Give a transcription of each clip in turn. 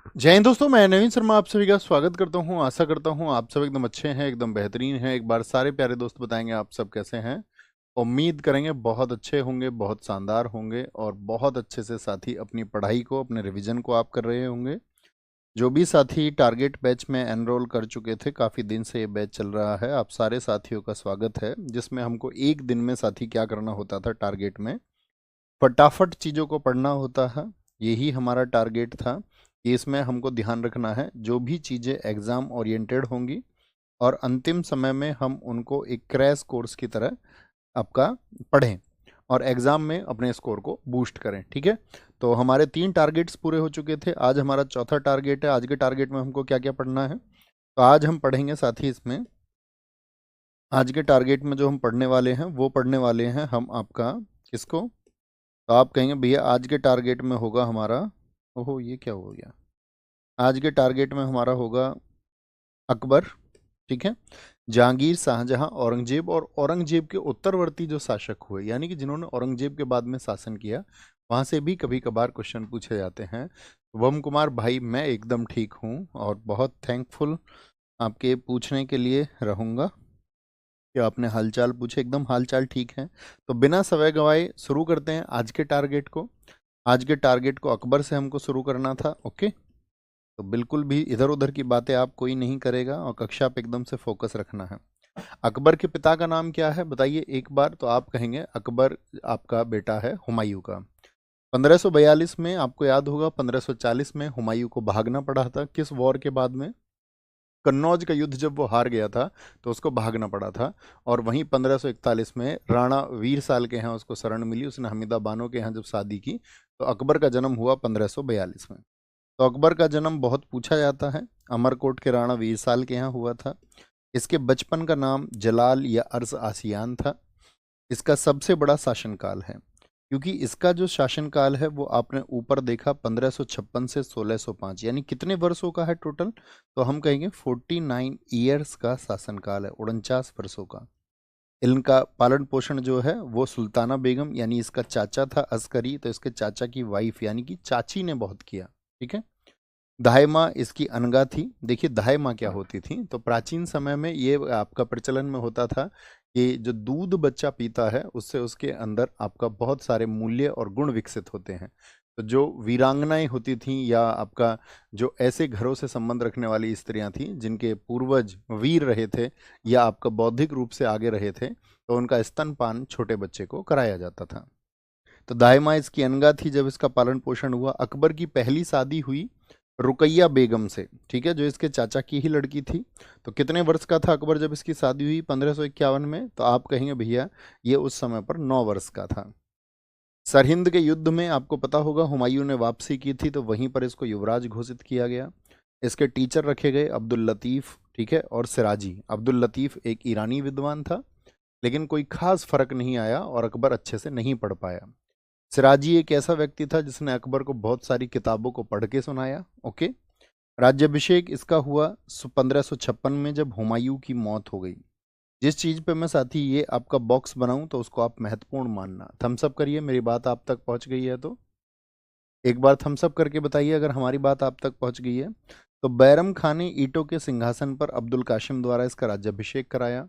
जय हिंद दोस्तों, मैं नवीन शर्मा आप सभी का स्वागत करता हूं। आशा करता हूं आप सब एकदम अच्छे हैं, एकदम बेहतरीन हैं। एक बार सारे प्यारे दोस्त बताएंगे आप सब कैसे हैं। उम्मीद करेंगे बहुत अच्छे होंगे, बहुत शानदार होंगे और बहुत अच्छे से साथी अपनी पढ़ाई को, अपने रिवीजन को आप कर रहे होंगे। जो भी साथी टारगेट बैच में एनरोल कर चुके थे, काफ़ी दिन से ये बैच चल रहा है, आप सारे साथियों का स्वागत है। जिसमें हमको एक दिन में साथी क्या करना होता था टारगेट में, फटाफट चीज़ों को पढ़ना होता है। यही हमारा टारगेट था कि इसमें हमको ध्यान रखना है जो भी चीज़ें एग्ज़ाम ओरिएंटेड होंगी और अंतिम समय में हम उनको एक क्रैश कोर्स की तरह आपका पढ़ें और एग्ज़ाम में अपने स्कोर को बूस्ट करें। ठीक है, तो हमारे 3 टारगेट्स पूरे हो चुके थे। आज हमारा चौथा टारगेट है। आज के टारगेट में हमको क्या क्या पढ़ना है, तो आज हम पढ़ेंगे साथ ही इसमें, आज के टारगेट में जो हम पढ़ने वाले हैं वो पढ़ने वाले हैं हम आपका किसको, तो आप कहेंगे भैया आज के टारगेट में होगा हमारा, ओहो ये क्या हो गया, आज के टारगेट में हमारा होगा अकबर। ठीक है, जहांगीर, शाहजहां, औरंगजेब और औरंगजेब के उत्तरवर्ती जो शासक हुए, यानी कि जिन्होंने औरंगजेब के बाद में शासन किया, वहां से भी कभी कभार क्वेश्चन पूछे जाते हैं। वम कुमार भाई, मैं एकदम ठीक हूँ और बहुत थैंकफुल आपके पूछने के लिए रहूँगा कि आपने हालचाल पूछे। एकदम हालचाल ठीक है, तो बिना समय गंवाए शुरू करते हैं आज के टारगेट को। आज के टारगेट को अकबर से हमको शुरू करना था। ओके, तो बिल्कुल भी इधर उधर की बातें आप कोई नहीं करेगा और कक्षा पे एकदम से फोकस रखना है। अकबर के पिता का नाम क्या है बताइए एक बार, तो आप कहेंगे अकबर आपका बेटा है हुमायूं का। 1542 में आपको याद होगा, 1540 में हुमायूं को भागना पड़ा था। किस वॉर के बाद में, कन्नौज का युद्ध जब वो हार गया था तो उसको भागना पड़ा था। और वहीं 1541 में राणा वीर साल के यहाँ उसको शरण मिली, उसने हमीदा बानो के यहाँ जब शादी की, तो अकबर का जन्म हुआ 1542 में। तो अकबर का जन्म बहुत पूछा जाता है। अमरकोट के राणा वीरसाल के यहाँ हुआ था। इसके बचपन का नाम जलाल या अर्ज आसियान था। इसका सबसे बड़ा शासनकाल है, क्योंकि इसका जो शासनकाल है वो आपने ऊपर देखा 1556 से 1605, यानी कितने वर्षों का है टोटल, तो हम कहेंगे 49 ईयर्स का शासनकाल है, 49 वर्षों का। इनका पालन पोषण जो है वो सुल्ताना बेगम यानी इसका चाचा था अस्करी, तो इसके चाचा की वाइफ यानी कि चाची ने बहुत किया। ठीक है, दाई माँ इसकी अनगा थी। देखिए दाई माँ क्या होती थी, तो प्राचीन समय में ये आपका प्रचलन में होता था कि जो दूध बच्चा पीता है उससे उसके अंदर आपका बहुत सारे मूल्य और गुण विकसित होते हैं। तो जो वीरांगनाएं होती थीं या आपका जो ऐसे घरों से संबंध रखने वाली स्त्रियां थीं जिनके पूर्वज वीर रहे थे या आपका बौद्धिक रूप से आगे रहे थे, तो उनका स्तनपान छोटे बच्चे को कराया जाता था। तो दाई माँ इसकी अनगा थी जब इसका पालन पोषण हुआ। अकबर की पहली शादी हुई रुकैया बेगम से, ठीक है, जो इसके चाचा की ही लड़की थी। तो कितने वर्ष का था अकबर जब इसकी शादी हुई, 1551 में, तो आप कहेंगे भैया ये उस समय पर 9 वर्ष का था। सरहिंद के युद्ध में आपको पता होगा हुमायूं ने वापसी की थी, तो वहीं पर इसको युवराज घोषित किया गया। इसके टीचर रखे गए अब्दुल लतीफ़, ठीक है, और सिराजी। अब्दुल लतीफ़ एक ईरानी विद्वान था, लेकिन कोई खास फर्क नहीं आया और अकबर अच्छे से नहीं पढ़ पाया। सिराजी एक ऐसा व्यक्ति था जिसने अकबर को बहुत सारी किताबों को पढ़ के सुनाया। ओके, राज्याभिषेक इसका हुआ 1556 में जब हुमायूं की मौत हो गई। जिस चीज़ पे मैं साथी ये आपका बॉक्स बनाऊं तो उसको आप महत्वपूर्ण मानना। थम्स अप करिए, मेरी बात आप तक पहुंच गई है तो एक बार थम्स अप करके बताइए अगर हमारी बात आप तक पहुंच गई है। तो बैरम खान ने ईंटों के सिंहासन पर अब्दुल काशिम द्वारा इसका राज्याभिषेक कराया।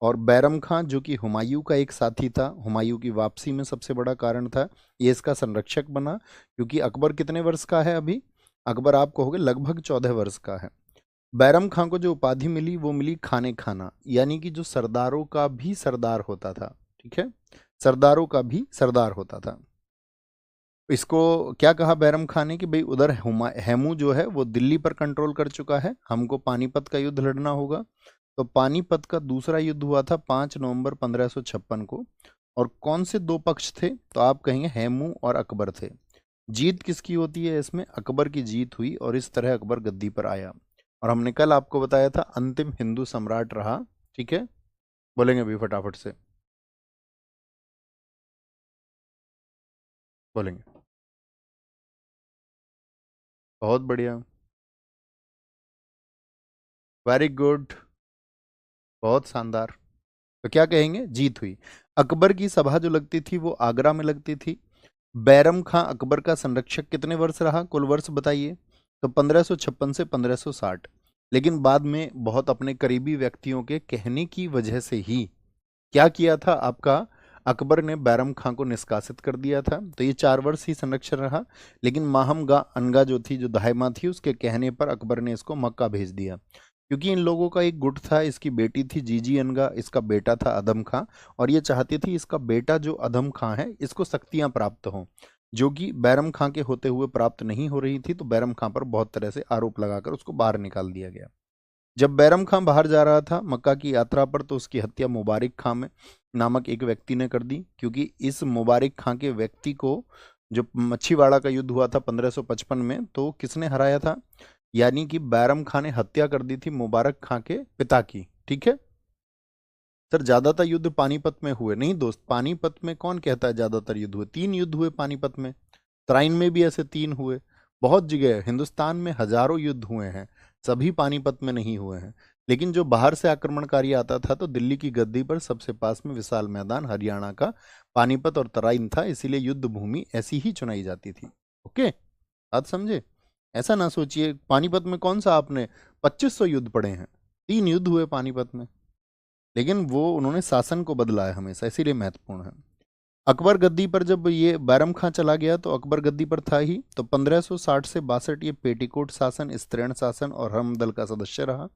और बैरम खां जो कि हुमायूं का एक साथी था, हुमायूं की वापसी में सबसे बड़ा कारण था, ये इसका संरक्षक बना। क्योंकि अकबर कितने वर्ष का है अभी, अकबर आपको हो गए लगभग 14 वर्ष का है। बैरम खां को जो उपाधि मिली वो मिली खाने खाना, यानी कि जो सरदारों का भी सरदार होता था। ठीक है, सरदारों का भी सरदार होता था। इसको क्या कहा बैरम खान ने कि भाई उधर हेमू जो है वो दिल्ली पर कंट्रोल कर चुका है, हमको पानीपत का युद्ध लड़ना होगा। तो पानीपत का दूसरा युद्ध हुआ था 5 नवंबर 1556 को। और कौन से दो पक्ष थे, तो आप कहेंगे हेमू और अकबर थे। जीत किसकी होती है इसमें, अकबर की जीत हुई और इस तरह अकबर गद्दी पर आया। और हमने कल आपको बताया था अंतिम हिंदू सम्राट रहा। ठीक है, बोलेंगे अभी फटाफट से, बोलेंगे। बहुत बढ़िया, वेरी गुड, बहुत शानदार। तो क्या कहेंगे, जीत हुई। अकबर की सभा जो लगती थी वो आगरा में लगती थी। बैरम खां अकबर का संरक्षक कितने वर्ष रहा, कुल वर्ष बताइए। तो 1556 से 1560। लेकिन बाद में बहुत अपने करीबी व्यक्तियों के कहने की वजह से ही क्या किया था आपका, अकबर ने बैरम खां को निष्कासित कर दिया था। तो ये 4 वर्ष ही संरक्षण रहा। लेकिन माहम अनगा जो थी, जो दाहिमा थी, उसके कहने पर अकबर ने इसको मक्का भेज दिया। क्योंकि इन लोगों का एक गुट था, इसकी बेटी थी जीजी अनगा, इसका बेटा था अदम खां। और ये चाहती थी इसका बेटा जो अदम खां है इसको शक्तियां प्राप्त हों, जो कि बैरम खां के होते हुए प्राप्त नहीं हो रही थी। तो बैरम खां पर बहुत तरह से आरोप लगाकर उसको बाहर निकाल दिया गया। जब बैरम खां बाहर जा रहा था मक्का की यात्रा पर, तो उसकी हत्या मुबारिक खां में नामक एक व्यक्ति ने कर दी। क्योंकि इस मुबारिक खां के व्यक्ति को, जो मच्छीवाड़ा का युद्ध हुआ था 1555 में, तो किसने हराया था, यानी कि बैरम खां ने हत्या कर दी थी मुबारक खां के पिता की। ठीक है सर, ज्यादातर युद्ध पानीपत में हुए नहीं दोस्त। पानीपत में कौन कहता है ज्यादातर युद्ध हुए? 3 युद्ध हुए पानीपत में। तराइन में भी ऐसे 3 हुए। बहुत जगह हिंदुस्तान में हजारों युद्ध हुए हैं, सभी पानीपत में नहीं हुए हैं। लेकिन जो बाहर से आक्रमणकारी आता था, तो दिल्ली की गद्दी पर सबसे पास में विशाल मैदान हरियाणा का पानीपत और तराइन था, इसीलिए युद्ध भूमि ऐसी ही चुनाई जाती थी। ओके, बात समझे? ऐसा ना सोचिए पानीपत में कौन सा आपने 2500 युद्ध पढ़े हैं। 3 युद्ध हुए पानीपत में, लेकिन वो उन्होंने शासन को बदला है हमेशा, इसीलिए महत्वपूर्ण है। अकबर गद्दी पर जब ये बैरम खां चला गया, तो अकबर गद्दी पर था ही, तो 1560 से 62 ये पेटीकोट शासन, स्त्रीण शासन और हरम दल का सदस्य रहा।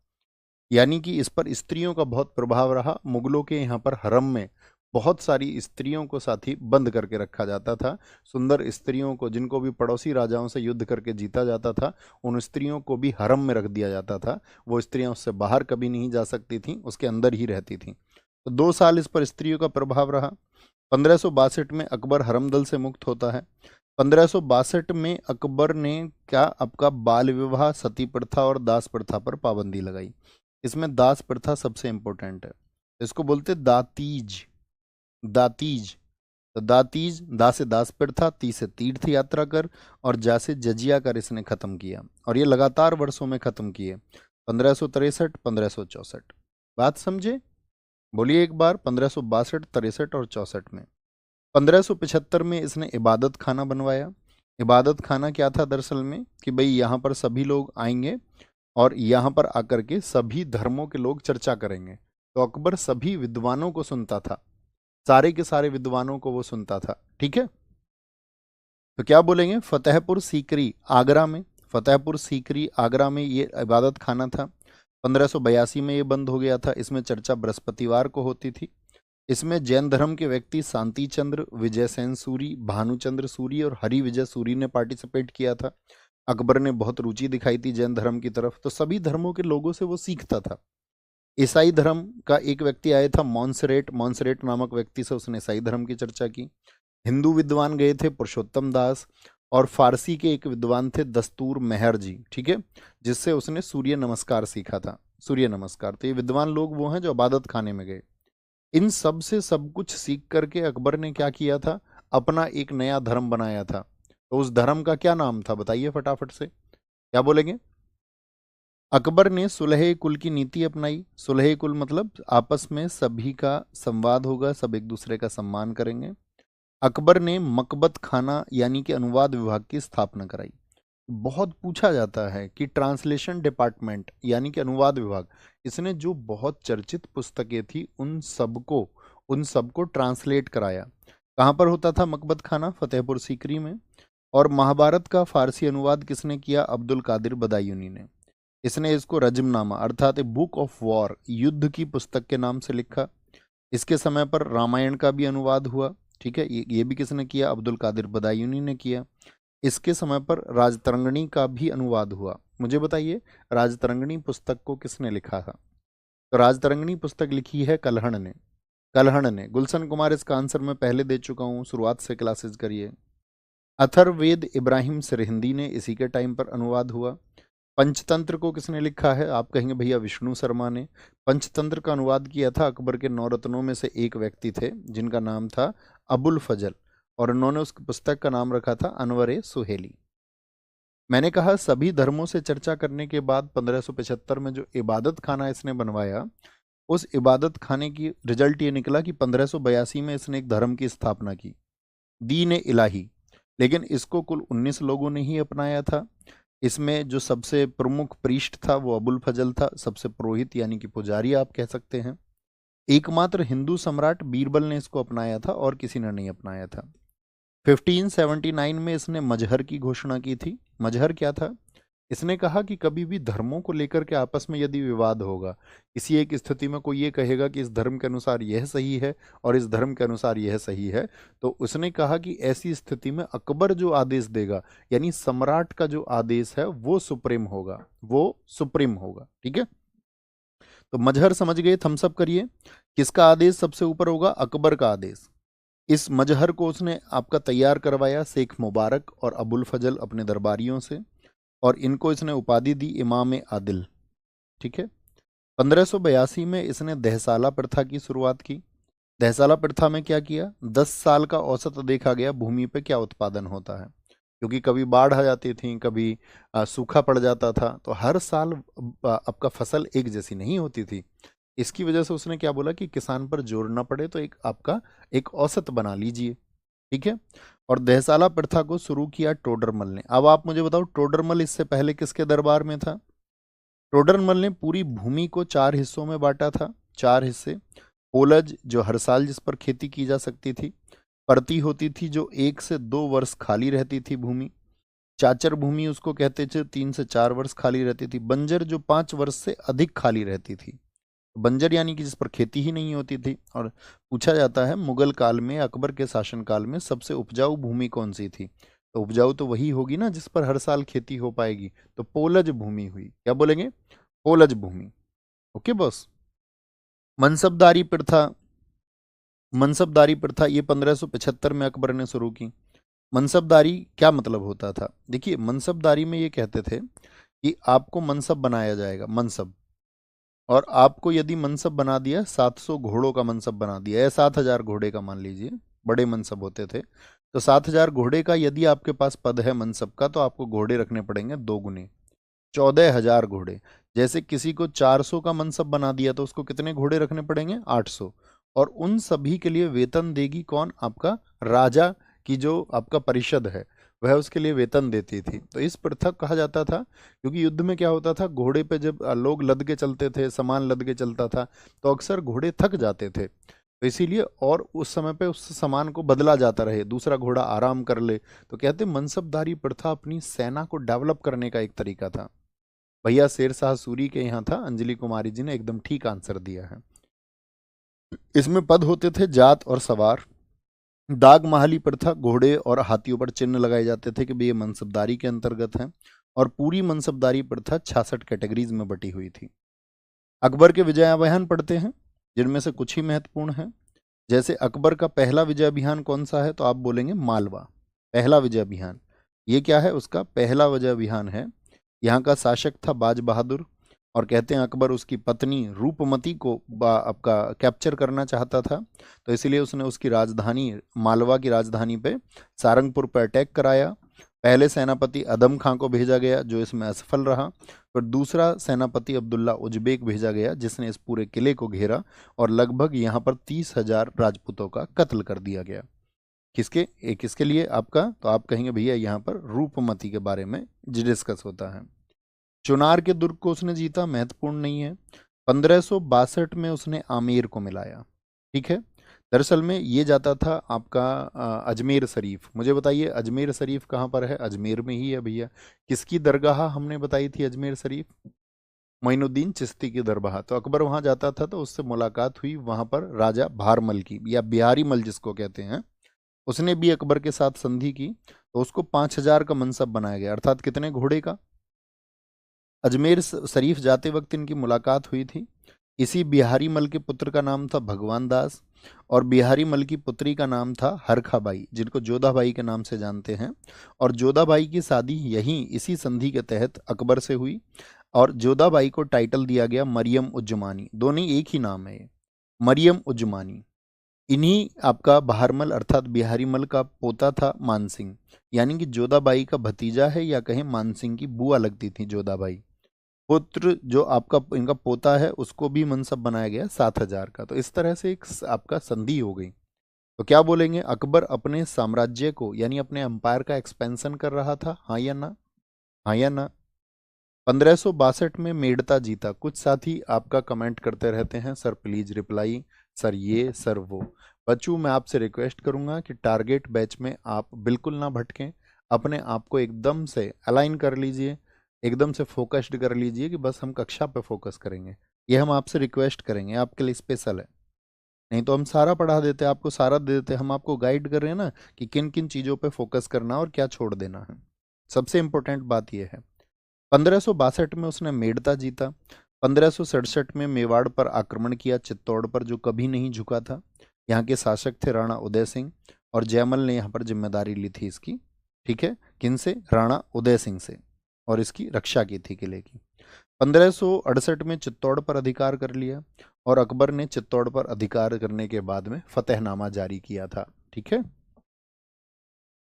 यानी कि इस पर स्त्रियों का बहुत प्रभाव रहा। मुगलों के यहाँ पर हरम में बहुत सारी स्त्रियों को साथी बंद करके रखा जाता था। सुंदर स्त्रियों को, जिनको भी पड़ोसी राजाओं से युद्ध करके जीता जाता था, उन स्त्रियों को भी हरम में रख दिया जाता था। वो स्त्रियां उससे बाहर कभी नहीं जा सकती थीं, उसके अंदर ही रहती थीं। तो 2 साल इस पर स्त्रियों का प्रभाव रहा। 1562 में अकबर हरमदल से मुक्त होता है। 1562 में अकबर ने क्या, आपका बाल विवाह, सती प्रथा और दास प्रथा पर पाबंदी लगाई। इसमें दास प्रथा सबसे इंपॉर्टेंट है, इसको बोलते दातीज। दातीज, तो दातीज, दा से दास प्रथा, ती से तीर्थ यात्रा कर, और जा से जजिया कर इसने खत्म किया। और ये लगातार वर्षों में खत्म किए, 1563, 1564। बात समझे? बोलिए एक बार। 1562, 63 और 64 में। 1575 में इसने इबादत खाना बनवाया। इबादत खाना क्या था दरअसल में, कि भाई यहाँ पर सभी लोग आएंगे और यहाँ पर आकर के सभी धर्मों के लोग चर्चा करेंगे। तो अकबर सभी विद्वानों को सुनता था, सारे के सारे विद्वानों को वो सुनता था। ठीक है, तो क्या बोलेंगे, फतेहपुर सीकरी आगरा में, फतेहपुर सीकरी आगरा में ये इबादत खाना था। 1582 में ये बंद हो गया था। इसमें चर्चा बृहस्पतिवार को होती थी। इसमें जैन धर्म के व्यक्ति शांति चंद्र, विजय सेन सूरी, भानुचंद्र सूरी और हरि विजय सूरी ने पार्टिसिपेट किया था। अकबर ने बहुत रुचि दिखाई थी जैन धर्म की तरफ, तो सभी धर्मों के लोगों से वो सीखता था। ईसाई धर्म का एक व्यक्ति आया था मॉन्सरेट, मॉन्सरेट नामक व्यक्ति से उसने ईसाई धर्म की चर्चा की। हिंदू विद्वान गए थे पुरुषोत्तम दास, और फारसी के एक विद्वान थे दस्तूर मेहर जी। ठीक है, जिससे उसने सूर्य नमस्कार सीखा था। सूर्य नमस्कार, तो ये विद्वान लोग वो हैं जो इबादत खाने में गए। इन सब से सब कुछ सीख करके अकबर ने क्या किया था, अपना एक नया धर्म बनाया था। तो उस धर्म का क्या नाम था बताइए फटाफट से, क्या बोलेंगे? अकबर ने सुलह कुल की नीति अपनाई। सुलह कुल मतलब आपस में सभी का संवाद होगा, सब एक दूसरे का सम्मान करेंगे। अकबर ने मकबत खाना यानी कि अनुवाद विभाग की स्थापना कराई। बहुत पूछा जाता है कि ट्रांसलेशन डिपार्टमेंट यानी कि अनुवाद विभाग, इसने जो बहुत चर्चित पुस्तकें थी उन सबको ट्रांसलेट कराया। कहाँ पर होता था मकबत खाना? फतेहपुर सीकरी में। और महाभारत का फारसी अनुवाद किसने किया? अब्दुल कादिर बदायूनी ने। इसने इसको रजमनामा अर्थात ए बुक ऑफ वॉर, युद्ध की पुस्तक के नाम से लिखा। इसके समय पर रामायण का भी अनुवाद हुआ। ठीक है, ये भी किसने किया? अब्दुल कादिर बदायूनी ने किया। इसके समय पर राजतरंगिणी का भी अनुवाद हुआ। मुझे बताइए राजतरंगिणी पुस्तक को किसने लिखा था? तो राजतरंगिणी पुस्तक लिखी है कल्हण ने। कल्हण ने। गुलशन कुमार इसका आंसर मैं पहले दे चुका हूँ, शुरुआत से क्लासेस करिए। अथर्ववेद इब्राहिम सिरहिंदी ने, इसी के टाइम पर अनुवाद हुआ। पंचतंत्र को किसने लिखा है? आप कहेंगे भैया विष्णु शर्मा ने। पंचतंत्र का अनुवाद किया था अकबर के 9 रत्नों में से एक व्यक्ति थे, जिनका नाम था अबुल फजल, और उन्होंने उस पुस्तक का नाम रखा था अनवर सुहेली। मैंने कहा सभी धर्मों से चर्चा करने के बाद 1575 में जो इबादत खाना इसने बनवाया, उस इबादत खाने की रिजल्ट ये निकला कि 1582 में इसने एक धर्म की स्थापना की, दीन इलाही। लेकिन इसको कुल 19 लोगों ने ही अपनाया था। इसमें जो सबसे प्रमुख पृष्ठ था वो अबुल फजल था, सबसे पुरोहित यानी कि पुजारी आप कह सकते हैं। एकमात्र हिंदू सम्राट बीरबल ने इसको अपनाया था और किसी ने नहीं अपनाया था। 1579 में इसने मजहर की घोषणा की थी। मजहर क्या था? इसने कहा कि कभी भी धर्मों को लेकर के आपस में यदि विवाद होगा, किसी एक स्थिति में कोई ये कहेगा कि इस धर्म के अनुसार यह सही है और इस धर्म के अनुसार यह सही है, तो उसने कहा कि ऐसी स्थिति में अकबर जो आदेश देगा, यानी सम्राट का जो आदेश है वो सुप्रीम होगा, वो सुप्रीम होगा। ठीक है, तो मजहर समझ गए, थम्सअप करिए। किसका आदेश सबसे ऊपर होगा? अकबर का आदेश। इस मजहर को उसने आपका तैयार करवाया शेख मुबारक और अबुल फजल अपने दरबारियों से, और इनको इसने उपाधि दी इमाम आदिल। ठीक है, 1582 में इसने दहसाला प्रथा की शुरुआत की। दहसाला प्रथा में क्या किया? 10 साल का औसत देखा गया भूमि पे क्या उत्पादन होता है, क्योंकि कभी बाढ़ आ जाती थी, कभी सूखा पड़ जाता था, तो हर साल आपका फसल एक जैसी नहीं होती थी। इसकी वजह से उसने क्या बोला कि किसान पर जोर ना पड़े, तो एक आपका एक औसत बना लीजिए। ठीक है, और दहसाला प्रथा को शुरू किया टोडरमल ने। अब आप मुझे बताओ, टोडरमल इससे पहले किसके दरबार में था? टोडरमल ने पूरी भूमि को 4 हिस्सों में बांटा था। 4 हिस्से। पोलज, जो हर साल जिस पर खेती की जा सकती थी। परती होती थी, जो 1 से 2 वर्ष खाली रहती थी भूमि। चाचर भूमि उसको कहते थे, 3 से 4 वर्ष खाली रहती थी। बंजर, जो 5 वर्ष से अधिक खाली रहती थी। बंजर यानी कि जिस पर खेती ही नहीं होती थी। और पूछा जाता है मुगल काल में, अकबर के शासनकाल में सबसे उपजाऊ भूमि कौन सी थी? तो उपजाऊ तो वही होगी ना जिस पर हर साल खेती हो पाएगी, तो पोलज भूमि हुई। क्या बोलेंगे? पोलज भूमि। Okay boss. मनसबदारी प्रथा। मनसबदारी प्रथा ये 1575 में अकबर ने शुरू की। मनसबदारी क्या मतलब होता था? देखिए, मनसबदारी में ये कहते थे कि आपको मनसब बनाया जाएगा, मनसब। और आपको यदि मनसब बना दिया, 700 घोड़ों का मनसब बना दिया, या 7,000 घोड़े का मान लीजिए, बड़े मनसब होते थे, तो 7,000 घोड़े का यदि आपके पास पद है मनसब का, तो आपको घोड़े रखने पड़ेंगे 2 गुने, 14,000 घोड़े। जैसे किसी को 400 का मनसब बना दिया, तो उसको कितने घोड़े रखने पड़ेंगे? 800। और उन सभी के लिए वेतन देगी कौन? आपका राजा की जो आपका परिषद है, वह उसके लिए वेतन देती थी। तो इस प्रथा कहा जाता था, क्योंकि युद्ध में क्या होता था, घोड़े पे जब लोग लद के चलते थे, सामान लद के चलता था, तो अक्सर घोड़े थक जाते थे, तो इसीलिए, और उस समय पे उस सामान को बदला जाता रहे, दूसरा घोड़ा आराम कर ले, तो कहते मनसबदारी प्रथा अपनी सेना को डेवलप करने का एक तरीका था। भैया शेर शाह सूरी के यहाँ था, अंजलि कुमारी जी ने एकदम ठीक आंसर दिया है। इसमें पद होते थे जात और सवार। दाग महाली प्रथा, घोड़े और हाथियों पर चिन्ह लगाए जाते थे कि भाई ये मनसबदारी के अंतर्गत है। और पूरी मनसबदारी प्रथा 66 कैटेगरीज में बटी हुई थी। अकबर के विजय अभियान पढ़ते हैं, जिनमें से कुछ ही महत्वपूर्ण है। जैसे अकबर का पहला विजय अभियान कौन सा है? तो आप बोलेंगे मालवा। पहला विजय अभियान, ये क्या है? उसका पहला विजय अभियान है। यहाँ का शासक था बाज बहादुर, और कहते हैं अकबर उसकी पत्नी रूपमती को आपका कैप्चर करना चाहता था, तो इसलिए उसने उसकी राजधानी, मालवा की राजधानी पे, सारंगपुर पर अटैक कराया। पहले सेनापति अदम खां को भेजा गया, जो इसमें असफल रहा। फिर दूसरा सेनापति अब्दुल्ला उजबेक भेजा गया, जिसने इस पूरे किले को घेरा, और लगभग यहाँ पर 30,000 राजपूतों का कत्ल कर दिया गया। किसके लिए आपका? तो आप कहेंगे भैया यहाँ पर रूपमती के बारे में डिस्कस होता है। चुनार के दुर्ग को उसने जीता, महत्वपूर्ण नहीं है। 1562 में उसने आमेर को मिलाया। ठीक है, दरअसल में ये जाता था आपका अजमेर शरीफ। मुझे बताइए अजमेर शरीफ कहाँ पर है? अजमेर में ही है भैया। किसकी दरगाह हमने बताई थी अजमेर शरीफ? मोइनुद्दीन चिश्ती की दरगाह। तो अकबर वहां जाता था, तो उससे मुलाकात हुई वहां पर राजा भारमल की, या बिहारी मल जिसको कहते हैं। उसने भी अकबर के साथ संधि की, तो उसको 5,000 का मनसब बनाया गया, अर्थात कितने घोड़े का? अजमेर शरीफ जाते वक्त इनकी मुलाकात हुई थी। इसी बिहारी मल के पुत्र का नाम था भगवान दास, और बिहारी मल की पुत्री का नाम था हरखाबाई, जिनको जोधाबाई के नाम से जानते हैं। और जोधाबाई की शादी यहीं इसी संधि के तहत अकबर से हुई, और जोधाबाई को टाइटल दिया गया मरियम उज्जमानी। दोनों एक ही नाम है ये, मरियम उज्जमानी। इन्हीं आपका बहारमल अर्थात बिहारी मल का पोता था मानसिंह, यानी कि जोधाबाई का भतीजा है, या कहें मानसिंह की बुआ लगती थी जोधाबाई। पुत्र जो आपका इनका पोता है, उसको भी मनसब बनाया गया 7,000 का। तो इस तरह से एक आपका संधि हो गई। तो क्या बोलेंगे? अकबर अपने साम्राज्य को, यानी अपने एम्पायर का एक्सपेंशन कर रहा था, हाँ या ना? हाँ या ना? 1562 में मेड़ता जीता। कुछ साथी आपका कमेंट करते रहते हैं, सर प्लीज रिप्लाई, सर ये सर वो। बच्चों मैं आपसे रिक्वेस्ट करूंगा कि टारगेट बैच में आप बिल्कुल ना भटकें, अपने आप को एकदम से अलाइन कर लीजिए, एकदम से फोकस्ड कर लीजिए कि बस हम कक्षा पे फोकस करेंगे। ये हम आपसे रिक्वेस्ट करेंगे, आपके लिए स्पेशल है। नहीं तो हम सारा पढ़ा देते, आपको सारा दे देते, हम आपको गाइड कर रहे हैं ना कि किन किन चीज़ों पे फोकस करना और क्या छोड़ देना है। सबसे इंपॉर्टेंट बात यह है। 1562 में उसने मेड़ता जीता। 1567 में मेवाड़ पर आक्रमण किया, चित्तौड़ पर, जो कभी नहीं झुका था। यहाँ के शासक थे राणा उदय सिंह, और जयमल ने यहाँ पर जिम्मेदारी ली थी इसकी। ठीक है, किन से? राणा उदय सिंह से, और इसकी रक्षा की थी किले की। 1568 में चित्तौड़ पर अधिकार कर लिया, और अकबर ने चित्तौड़ पर अधिकार करने के बाद में फतेहनामा जारी किया था। ठीक है,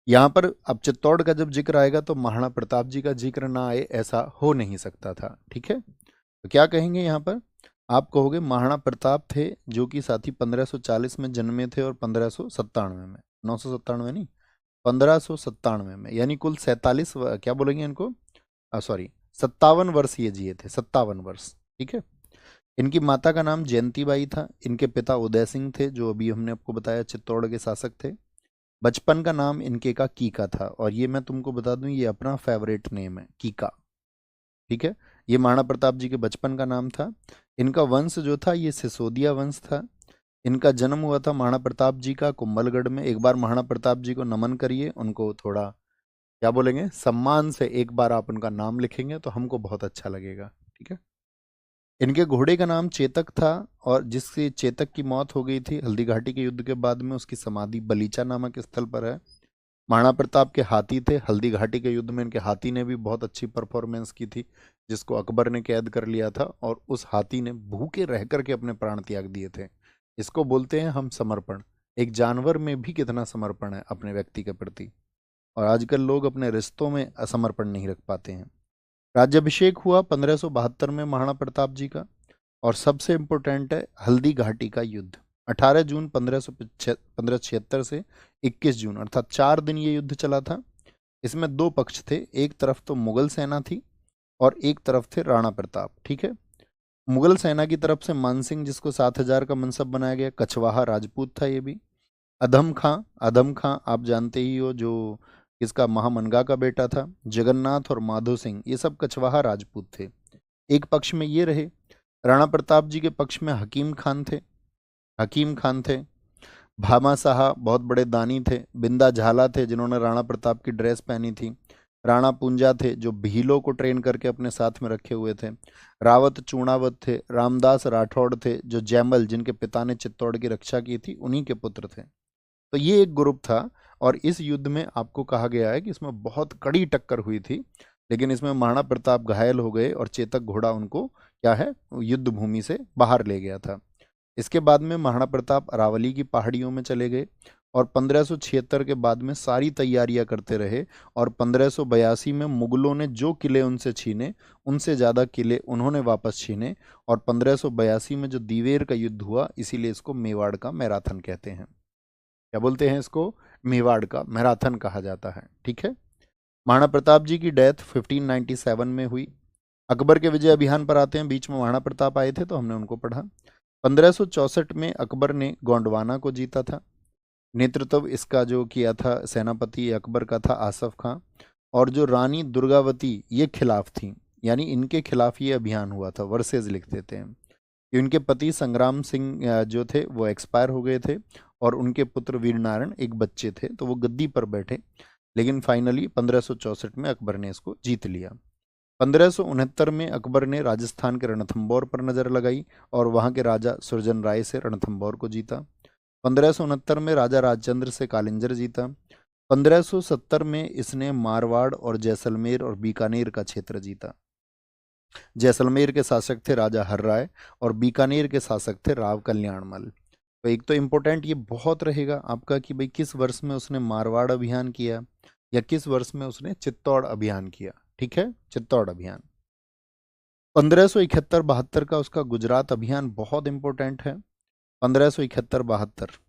यहाँ पर अब चित्तौड़ का जब जिक्र आएगा तो महाराणा प्रताप जी का जिक्र ना आए ऐसा हो नहीं सकता था। ठीक है, तो क्या कहेंगे यहाँ पर? आप कहोगे महाराणा प्रताप थे जो कि साथी 1540 में जन्मे थे और 1597 में, 997 नहीं, 1597 में, यानी कुल 47, क्या बोलेंगे इनको, सॉरी 57 वर्ष ये जिए थे, 57 वर्ष। ठीक है, इनकी माता का नाम जयंतीबाई था, इनके पिता उदय सिंह थे जो अभी हमने आपको बताया चित्तौड़ के शासक थे। बचपन का नाम इनके का कीका था, और ये मैं तुमको बता दूं ये अपना फेवरेट नेम है, कीका। ठीक है, ये महाराणा प्रताप जी के बचपन का नाम था। इनका वंश जो था ये सिसोदिया वंश था। इनका जन्म हुआ था महाराणा प्रताप जी का कुंभलगढ़ में। एक बार महाराणा प्रताप जी को नमन करिए, उनको थोड़ा क्या बोलेंगे, सम्मान से एक बार आप उनका नाम लिखेंगे तो हमको बहुत अच्छा लगेगा। ठीक है, इनके घोड़े का नाम चेतक था, और जिससे चेतक की मौत हो गई थी हल्दी घाटी के युद्ध के बाद में, उसकी समाधि बलीचा नामक स्थल पर है। महाराणा प्रताप के हाथी थे, हल्दी घाटी के युद्ध में इनके हाथी ने भी बहुत अच्छी परफॉर्मेंस की थी, जिसको अकबर ने कैद कर लिया था, और उस हाथी ने भूखे रह करके अपने प्राण त्याग दिए थे। इसको बोलते हैं हम समर्पण। एक जानवर में भी कितना समर्पण है अपने व्यक्ति के प्रति, और आजकल लोग अपने रिश्तों में असमर्पण नहीं रख पाते हैं। राज्याभिषेक हुआ 1572 में महाराणा प्रताप जी का, और सबसे इम्पोर्टेंट है हल्दी घाटी का युद्ध, 18 जून 1576 से 21 जून, अर्थात 4 दिन ये युद्ध चला था। इसमें दो पक्ष थे, एक तरफ तो मुगल सेना थी और एक तरफ थे राणा प्रताप। ठीक है, मुगल सेना की तरफ से मानसिंह, जिसको 7,000 का मनसब बनाया गया, कछवाहा राजपूत था ये भी। अधम खां आप जानते ही हो, जो इसका महामनगा का बेटा था। जगन्नाथ और माधो सिंह, ये सब कछवाहा राजपूत थे। एक पक्ष में ये रहे। राणा प्रताप जी के पक्ष में हकीम खान थे। भामा साहा बहुत बड़े दानी थे। बिंदा झाला थे जिन्होंने राणा प्रताप की ड्रेस पहनी थी। राणा पूंजा थे जो भीलों को ट्रेन करके अपने साथ में रखे हुए थे। रावत चूणावत थे। रामदास राठौड़ थे जो जयमल, जिनके पिता ने चित्तौड़ की रक्षा की थी, उन्हीं के पुत्र थे। तो ये एक ग्रुप था, और इस युद्ध में आपको कहा गया है कि इसमें बहुत कड़ी टक्कर हुई थी, लेकिन इसमें महाराणा प्रताप घायल हो गए और चेतक घोड़ा उनको क्या है, युद्ध भूमि से बाहर ले गया था। इसके बाद में महाराणा प्रताप अरावली की पहाड़ियों में चले गए, और 1576 के बाद में सारी तैयारियां करते रहे, और 1582 में मुगलों ने जो किले उनसे छीने, उनसे ज़्यादा किले उन्होंने वापस छीने, और 1582 में जो दीवेर का युद्ध हुआ, इसीलिए इसको मेवाड़ का मैराथन कहते हैं। क्या बोलते हैं इसको? मेवाड़ का मैराथन कहा जाता है। ठीक है, महाराणा प्रताप जी की डेथ 1597 में हुई। अकबर के विजय अभियान पर आते हैं, बीच में महाराणा प्रताप आए थे तो हमने उनको पढ़ा। 1564 में अकबर ने गोंडवाना को जीता था। नेतृत्व इसका जो किया था सेनापति अकबर का था, आसफ खां। और जो रानी दुर्गावती ये खिलाफ थी, यानी इनके खिलाफ ये अभियान हुआ था, वर्सेज लिख देते हैं। इनके पति संग्राम सिंह जो थे वो एक्सपायर हो गए थे, और उनके पुत्र वीरनारायण एक बच्चे थे, तो वो गद्दी पर बैठे। लेकिन फाइनली 1564 में अकबर ने इसको जीत लिया। 1569 में अकबर ने राजस्थान के रणथंभौर पर नजर लगाई, और वहां के राजा सुरजन राय से रणथंभौर को जीता। 1569 में राजा राजचंद्र से कालिंजर जीता। 1570 में इसने मारवाड़ और जैसलमेर और बीकानेर का क्षेत्र जीता। जैसलमेर के शासक थे राजा हर्राय, और बीकानेर के शासक थे राव कल्याणमल। तो एक तो इम्पोर्टेंट ये बहुत रहेगा आपका कि भाई किस वर्ष में उसने मारवाड़ अभियान किया, या किस वर्ष में उसने चित्तौड़ अभियान किया। ठीक है, चित्तौड़ अभियान 1571-72 का उसका गुजरात अभियान बहुत इंपॉर्टेंट है। 1571-72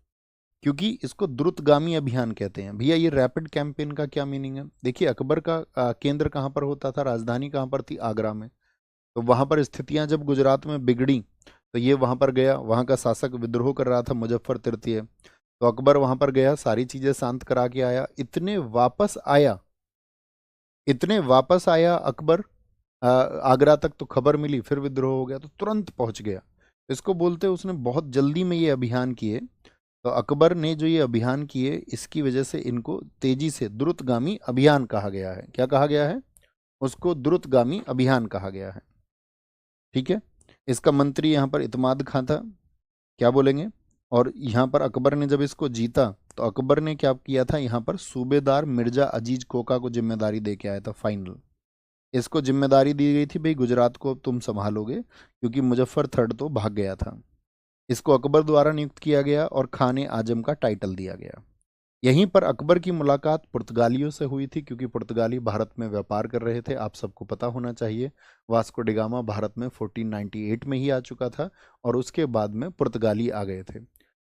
क्योंकि इसको द्रुतगामी अभियान कहते हैं। भैया ये रैपिड कैंपेन का क्या मीनिंग है? देखिए अकबर का केंद्र कहाँ पर होता था, राजधानी कहाँ पर थी? आगरा में। तो वहां पर स्थितियां जब गुजरात में बिगड़ी तो ये वहां पर गया, वहां का शासक विद्रोह कर रहा था मुजफ्फर तृतीय, तो अकबर वहां पर गया, सारी चीजें शांत करा के आया। इतने वापस आया अकबर आगरा तक, तो खबर मिली, फिर विद्रोह हो गया, तो तुरंत पहुंच गया। इसको बोलते उसने बहुत जल्दी में ये अभियान किए। तो अकबर ने जो ये अभियान किए, इसकी वजह से इनको तेजी से द्रुतगामी अभियान कहा गया है। क्या कहा गया है? उसको द्रुतगामी अभियान कहा गया है। ठीक है। इसका मंत्री यहाँ पर इत्माद खां था। क्या बोलेंगे? और यहाँ पर अकबर ने जब इसको जीता तो अकबर ने क्या किया था, यहाँ पर सूबेदार मिर्जा अजीज कोका को जिम्मेदारी दे के आया था फाइनल। इसको जिम्मेदारी दी गई थी, भाई गुजरात को अब तुम संभालोगे, क्योंकि मुजफ्फर थर्ड तो भाग गया था। इसको अकबर द्वारा नियुक्त किया गया और खाने आजम का टाइटल दिया गया। यहीं पर अकबर की मुलाकात पुर्तगालियों से हुई थी, क्योंकि पुर्तगाली भारत में व्यापार कर रहे थे। आप सबको पता होना चाहिए, वास्को डिगामा भारत में 1498 में ही आ चुका था और उसके बाद में पुर्तगाली आ गए थे।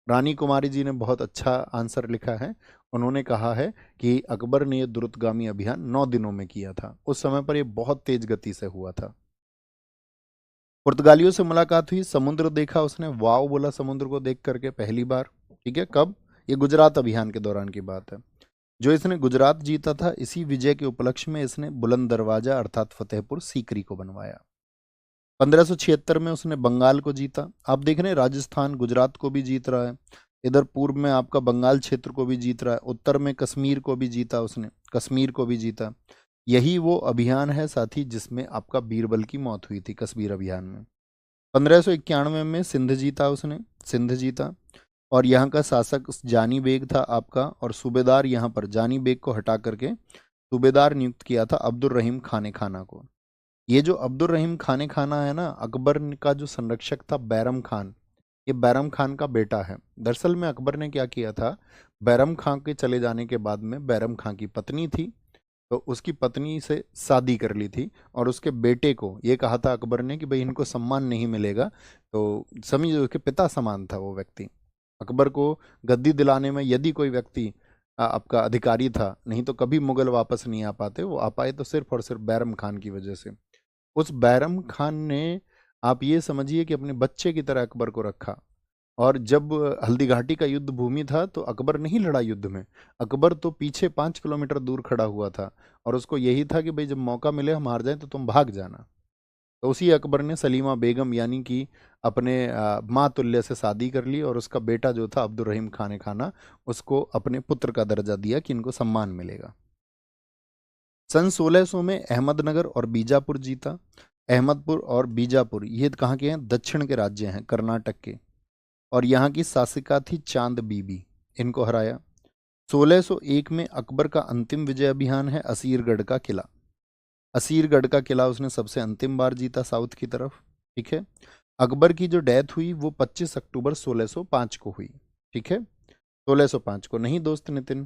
रानी कुमारी जी ने बहुत अच्छा आंसर लिखा है। उन्होंने कहा है कि अकबर ने यह द्रुतगामी अभियान 9 दिनों में किया था। उस समय पर यह बहुत तेज गति से हुआ था। पुर्तगालियों से मुलाकात हुई, समुद्र देखा उसने, वाव बोला समुद्र को देख करके पहली बार। ठीक है, कब? ये गुजरात अभियान के दौरान की बात है। जो इसने गुजरात जीता था, इसी विजय के उपलक्ष्य में इसने बुलंद दरवाजा अर्थात फतेहपुर सीकरी को बनवाया। 1576 में उसने बंगाल को जीता। आप देख रहे हैं राजस्थान गुजरात को भी जीत रहा है, इधर पूर्व में आपका बंगाल क्षेत्र को भी जीत रहा है, उत्तर में कश्मीर को भी जीता उसने, कश्मीर को भी जीता। यही वो अभियान है साथी जिसमें आपका बीरबल की मौत हुई थी, कश्मीर अभियान में। 1591 में सिंध जीता उसने, सिंध जीता। और यहाँ का शासक जानी बेग था आपका, और सूबेदार यहाँ पर जानी बेग को हटा करके सूबेदार नियुक्त किया था अब्दुल रहीम खाने खाना को। ये जो अब्दुल रहीम खाने खाना है ना, अकबर का जो संरक्षक था बैरम खान, ये बैरम खान का बेटा है। दरअसल में अकबर ने क्या किया था, बैरम खान के चले जाने के बाद में बैरम खान की पत्नी थी, तो उसकी पत्नी से शादी कर ली थी और उसके बेटे को ये कहा था अकबर ने कि भाई इनको सम्मान नहीं मिलेगा। तो समझिए उसके पिता समान था वो व्यक्ति। अकबर को गद्दी दिलाने में यदि कोई व्यक्ति आपका अधिकारी था, नहीं तो कभी मुगल वापस नहीं आ पाते। वो आ पाए तो सिर्फ और सिर्फ बैरम खान की वजह से। उस बैरम खान ने, आप ये समझिए कि अपने बच्चे की तरह अकबर को रखा। और जब हल्दी घाटी का युद्ध भूमि था तो अकबर नहीं लड़ा युद्ध में, अकबर तो पीछे 5 किलोमीटर दूर खड़ा हुआ था और उसको यही था कि भाई जब मौका मिले हम हार जाएं तो तुम भाग जाना। तो उसी अकबर ने सलीमा बेगम यानी कि अपने माँ तुल्य से शादी कर ली और उसका बेटा जो था अब्दुल रहीम खाने खाना, उसको अपने पुत्र का दर्जा दिया कि इनको सम्मान मिलेगा। सन 1600 में अहमदनगर और बीजापुर जीता। अहमदपुर और बीजापुर ये कहाँ के हैं? दक्षिण के राज्य हैं, कर्नाटक के। और यहाँ की शासिका थी चांद बीबी, इनको हराया। 1601 में अकबर का अंतिम विजय अभियान है असीरगढ़ का किला। असीरगढ़ का किला उसने सबसे अंतिम बार जीता साउथ की तरफ। ठीक है। अकबर की जो डेथ हुई वो 25 अक्टूबर 1605 को हुई। ठीक है, 1605 को, नहीं दोस्त नितिन,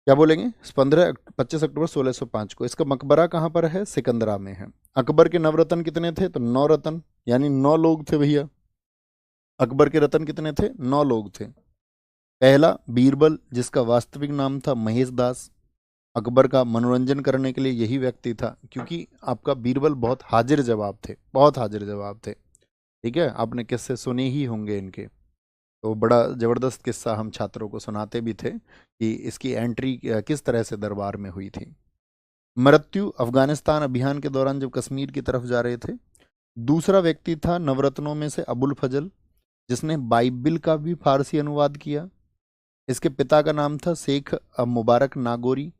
क्या बोलेंगे? 25 अक्टूबर 1605 को। इसका मकबरा कहाँ पर है? सिकंदरा में है। अकबर के नवरत्न कितने थे? तो 9 रत्न, यानी 9 लोग थे भैया। अकबर के रत्न कितने थे? 9 लोग थे। पहला बीरबल, जिसका वास्तविक नाम था महेश दास। अकबर का मनोरंजन करने के लिए यही व्यक्ति था, क्योंकि आपका बीरबल बहुत हाजिर जवाब थे, बहुत हाजिर जवाब थे। ठीक है, आपने किस्से सुने ही होंगे इनके, तो बड़ा ज़बरदस्त किस्सा हम छात्रों को सुनाते भी थे कि इसकी एंट्री किस तरह से दरबार में हुई थी। मृत्यु अफगानिस्तान अभियान के दौरान जब कश्मीर की तरफ जा रहे थे। दूसरा व्यक्ति था नवरत्नों में से अबुल फजल, जिसने बाइबिल का भी फारसी अनुवाद किया। इसके पिता का नाम था शेख मुबारक नागौरी।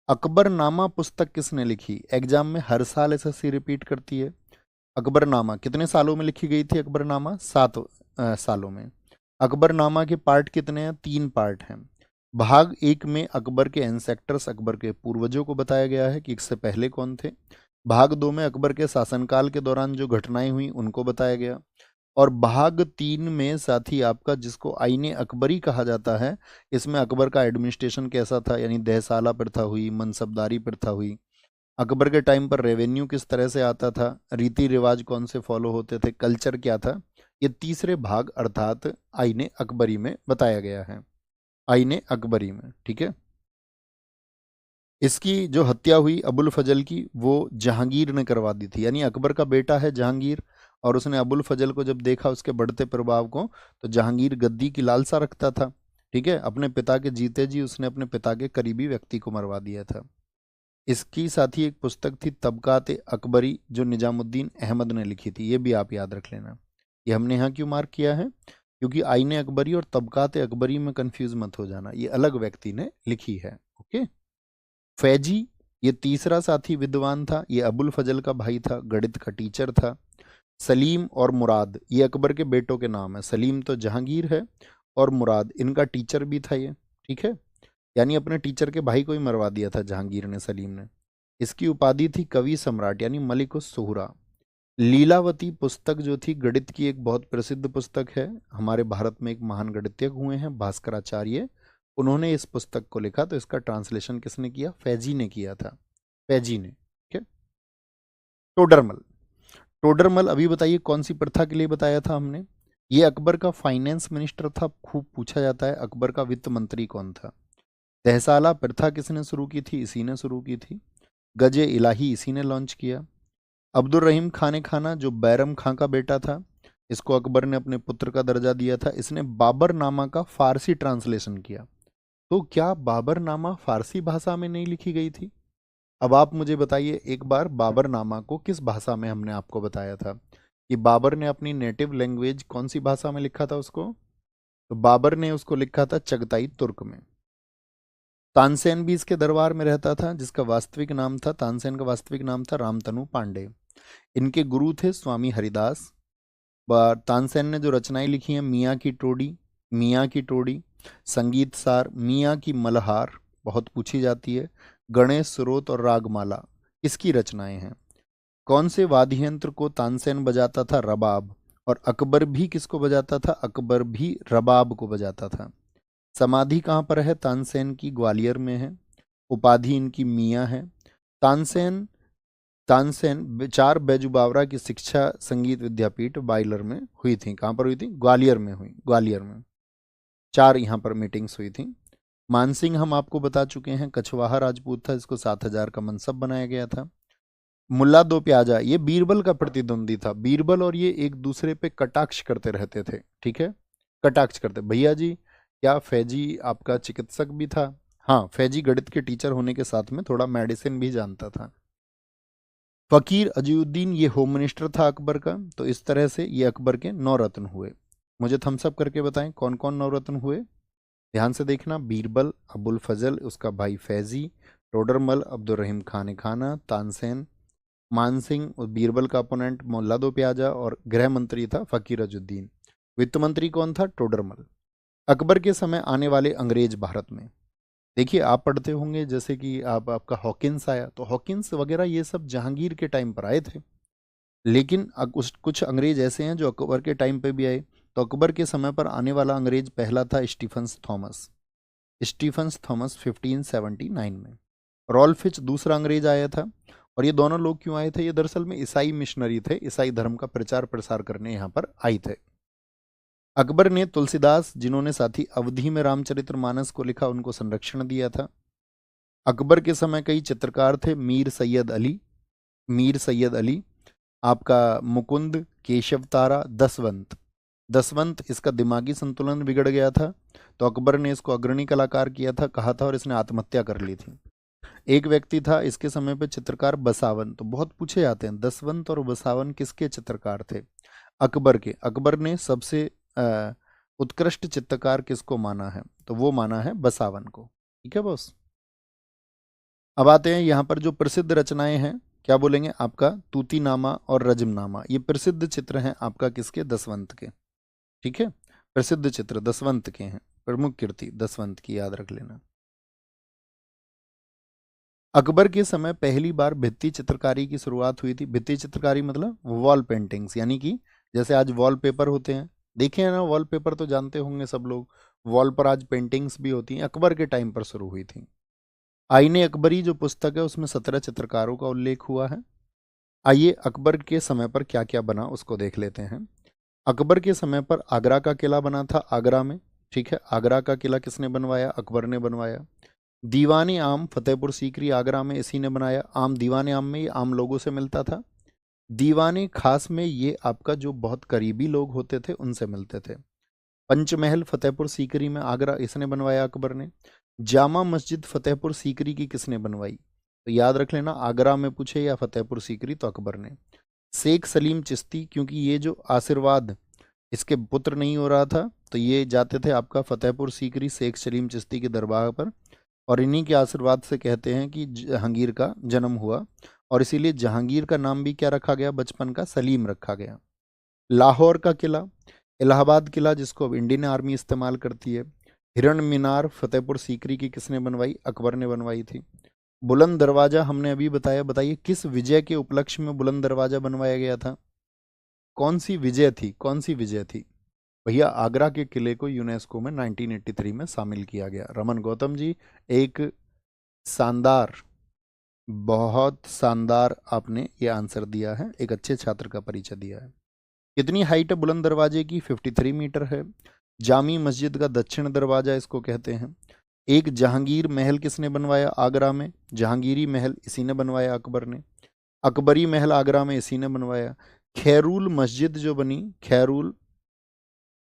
अकबरनामा पुस्तक किसने लिखी? एग्जाम में हर साल एसएससी रिपीट करती है। अकबरनामा कितने सालों में लिखी गई थी? अकबरनामा 7 सालों में। अकबरनामा के पार्ट कितने हैं? 3 पार्ट हैं। भाग 1 में अकबर के एंसेक्टर्स, अकबर के पूर्वजों को बताया गया है कि इससे पहले कौन थे। भाग 2 में अकबर के शासनकाल के दौरान जो घटनाएं हुई उनको बताया गया। और भाग 3 में साथी आपका, जिसको आईने अकबरी कहा जाता है, इसमें अकबर का एडमिनिस्ट्रेशन कैसा था, यानी दहसाला प्रथा हुई, मनसबदारी प्रथा हुई, अकबर के टाइम पर रेवेन्यू किस तरह से आता था, रीति रिवाज कौन से फॉलो होते थे, कल्चर क्या था, ये तीसरे भाग अर्थात आईने अकबरी में बताया गया है, आईने अकबरी में। ठीक है, इसकी जो हत्या हुई अबुल फजल की, वो जहांगीर ने करवा दी थी, यानी अकबर का बेटा है जहांगीर, और उसने अबुल फजल को जब देखा उसके बढ़ते प्रभाव को, तो जहांगीर गद्दी की लालसा रखता था। ठीक है, अपने पिता के जीते जी उसने अपने पिता के करीबी व्यक्ति को मरवा दिया था। इसकी साथ ही एक पुस्तक थी तबकात अकबरी, जो निजामुद्दीन अहमद ने लिखी थी, ये भी आप याद रख लेना। ये हमने यहाँ क्यों मार्क किया है, क्योंकि आईने अकबरी और तबकात अकबरी में कंफ्यूज मत हो जाना, ये अलग व्यक्ति ने लिखी है। ओके, फैजी ये तीसरा साथी विद्वान था, ये अबुल फजल का भाई था, गणित का टीचर था। सलीम और मुराद ये अकबर के बेटों के नाम है, सलीम तो जहांगीर है और मुराद इनका टीचर भी था ये। ठीक है, यानी अपने टीचर के भाई को ही मरवा दिया था जहांगीर ने, सलीम ने। इसकी उपाधि थी कवि सम्राट, यानी मलिकुस सुहरा। लीलावती पुस्तक जो थी गणित की एक बहुत प्रसिद्ध पुस्तक है, हमारे भारत में एक महान गणितज्ञ हुए हैं भास्कराचार्य, उन्होंने इस पुस्तक को लिखा, तो इसका ट्रांसलेशन किसने किया, फैजी ने किया था, फैजी ने। ठीक है, टोडरमल, टोडरमल अभी बताइए कौन सी प्रथा के लिए बताया था हमने, ये अकबर का फाइनेंस मिनिस्टर था, खूब पूछा जाता है अकबर का वित्त मंत्री कौन था। तहसाला प्रथा किसने शुरू की थी, इसी ने शुरू की थी। गजे इलाही इसी ने लॉन्च किया। अब्दुल रहीम खान खाना जो बैरम खां का बेटा था, इसको अकबर ने अपने पुत्र का दर्जा दिया था, इसने बाबर नामा का फारसी ट्रांसलेशन किया। तो क्या बाबर नामा फारसी भाषा में नहीं लिखी गई थी? अब आप मुझे बताइए एक बार, बाबर नामा को किस भाषा में हमने आपको बताया था कि बाबर ने अपनी नेटिव लैंग्वेज कौन सी भाषा में लिखा था उसको, तो बाबर ने उसको लिखा था चगताई तुर्क में। तानसेन भी इसके दरबार में रहता था, जिसका वास्तविक नाम था, तानसेन का वास्तविक नाम था रामतनु पांडे। इनके गुरु थे स्वामी हरिदास। तानसेन ने जो रचनाएं लिखी हैं, मियाँ की टोडी, मियाँ की टोडी, संगीत सार, मियाँ की मल्हार बहुत पूछी जाती है, गणेश स्रोत और रागमाला किसकी रचनाएं हैं। कौन से वाद्य यंत्र को तानसेन बजाता था, रबाब, और अकबर भी किसको बजाता था, अकबर भी रबाब को बजाता था। समाधि कहाँ पर है तानसेन की, ग्वालियर में है। उपाधि इनकी मियाँ है। तानसेन तानसेन 4 बैजू बावरा की शिक्षा संगीत विद्यापीठ बाइलर में हुई थी, कहाँ पर हुई थी, ग्वालियर में हुई, ग्वालियर में 4 यहाँ पर मीटिंग्स हुई थी। मानसिंह हम आपको बता चुके हैं, कछवाहा राजपूत था, इसको 7,000 का मनसब बनाया गया था। मुल्ला दो प्याजा ये बीरबल का प्रतिद्वंदी था, बीरबल और ये एक दूसरे पे कटाक्ष करते रहते थे। ठीक है, कटाक्ष करते, भैया जी क्या फैजी आपका चिकित्सक भी था? हाँ, फैजी गणित के टीचर होने के साथ में थोड़ा मेडिसिन भी जानता था। फकीर अजीउद्दीन ये होम मिनिस्टर था अकबर का। तो इस तरह से ये अकबर के 9 रत्न हुए। मुझे थम्सअप करके बताएं कौन कौन 9 रत्न हुए, ध्यान से देखना। बीरबल, अबुल फजल, उसका भाई फैजी, टोडरमल, अब्दुल रहीम खान खाना, तानसेन, मानसिंह और बीरबल का अपोनेंट मुल्ला दो प्याजा, और गृह मंत्री था फकीर अजुद्दीन। वित्त मंत्री कौन था, टोडरमल। अकबर के समय आने वाले अंग्रेज भारत में, देखिए आप पढ़ते होंगे जैसे कि आपका हॉकिंस आया, तो हॉकिंस वगैरह ये सब जहांगीर के टाइम पर आए थे, लेकिन कुछ अंग्रेज ऐसे हैं जो अकबर के टाइम पे भी आए। तो अकबर के समय पर आने वाला अंग्रेज पहला था स्टीफन्स थॉमस, स्टीफन्स थॉमस 1579 में। रॉल्फिच दूसरा अंग्रेज आया था। और ये दोनों लोग क्यों आए थे, ये दरअसल में ईसाई मिशनरी थे, ईसाई धर्म का प्रचार प्रसार करने यहाँ पर आए थे। अकबर ने तुलसीदास, जिन्होंने साथी अवधि में रामचरितमानस को लिखा, उनको संरक्षण दिया था। अकबर के समय कई चित्रकार थे, मीर सैयद अली, मीर सैयद अली, आपका मुकुंद, केशव तारा, दसवंत। दसवंत इसका दिमागी संतुलन बिगड़ गया था, तो अकबर ने इसको अग्रणी कलाकार किया था, कहा था, और इसने आत्महत्या कर ली थी। एक व्यक्ति था इसके समय पे चित्रकार बसावन, तो बहुत पूछे जाते हैं दसवंत और बसावन किसके चित्रकार थे, अकबर के। अकबर ने सबसे उत्कृष्ट चित्रकार किसको माना है, तो वो माना है बसावन को। ठीक है बॉस। अब आते हैं यहाँ पर जो प्रसिद्ध रचनाएं हैं, क्या बोलेंगे आपका तूतीनामा और रजमनामा, ये प्रसिद्ध चित्र हैं आपका किसके, दसवंत के। ठीक है, प्रसिद्ध चित्र दसवंत के हैं, प्रमुख कृति दसवंत की याद रख लेना। अकबर के समय पहली बार भित्ति चित्रकारी की शुरुआत हुई थी। भित्ति चित्रकारी मतलब वॉल पेंटिंग्स, यानी कि जैसे आज वॉलपेपर होते हैं, देखे हैं ना वॉलपेपर, तो जानते होंगे सब लोग, वॉल पर आज पेंटिंग्स भी होती हैं, अकबर के टाइम पर शुरू हुई थी। आईने अकबरी जो पुस्तक है उसमें 17 चित्रकारों का उल्लेख हुआ है। आइए अकबर के समय पर क्या क्या बना उसको देख लेते हैं। अकबर के समय पर आगरा का किला बना था आगरा में, ठीक है। आगरा का किला किसने बनवाया? अकबर ने बनवाया। दीवाने आम फतेहपुर सीकरी आगरा में इसी ने बनाया। आम, दीवाने आम में ये आम लोगों से मिलता था। दीवाने खास में ये आपका जो बहुत करीबी लोग होते थे उनसे मिलते थे। पंचमहल फतेहपुर सीकरी में आगरा इसने बनवाया अकबर ने। जामा मस्जिद फतेहपुर सीकरी की किसने बनवाई? तो याद रख लेना, आगरा में पूछे या फतेहपुर सीकरी तो अकबर ने। शेख सलीम चिश्ती, क्योंकि ये जो आशीर्वाद इसके पुत्र नहीं हो रहा था तो ये जाते थे आपका फतेहपुर सीकरी शेख सलीम चिश्ती के दरबार पर, और इन्हीं के आशीर्वाद से कहते हैं कि जहांगीर का जन्म हुआ, और इसीलिए जहांगीर का नाम भी क्या रखा गया बचपन का? सलीम रखा गया। लाहौर का किला, इलाहाबाद किला जिसको अब इंडियन आर्मी इस्तेमाल करती है। हिरण मीनार फतेहपुर सीकरी की किसने बनवाई? अकबर ने बनवाई थी। बुलंद दरवाजा हमने अभी बताया, बताइए किस विजय के उपलक्ष्य में बुलंद दरवाजा बनवाया गया था? कौन सी विजय थी? कौन सी विजय थी? भैया आगरा के किले को यूनेस्को में 1983 में शामिल किया गया। रमन गौतम जी, एक शानदार, बहुत शानदार आपने ये आंसर दिया है, एक अच्छे छात्र का परिचय दिया है। कितनी हाइट है बुलंद दरवाजे की? 53 मीटर है। जामी मस्जिद का दक्षिण दरवाजा इसको कहते हैं। एक जहांगीर महल किसने बनवाया आगरा में? जहांगीरी महल इसी ने बनवाया अकबर ने। अकबरी महल आगरा में इसी ने बनवाया। खैरूल मस्जिद जो बनी, खैरूल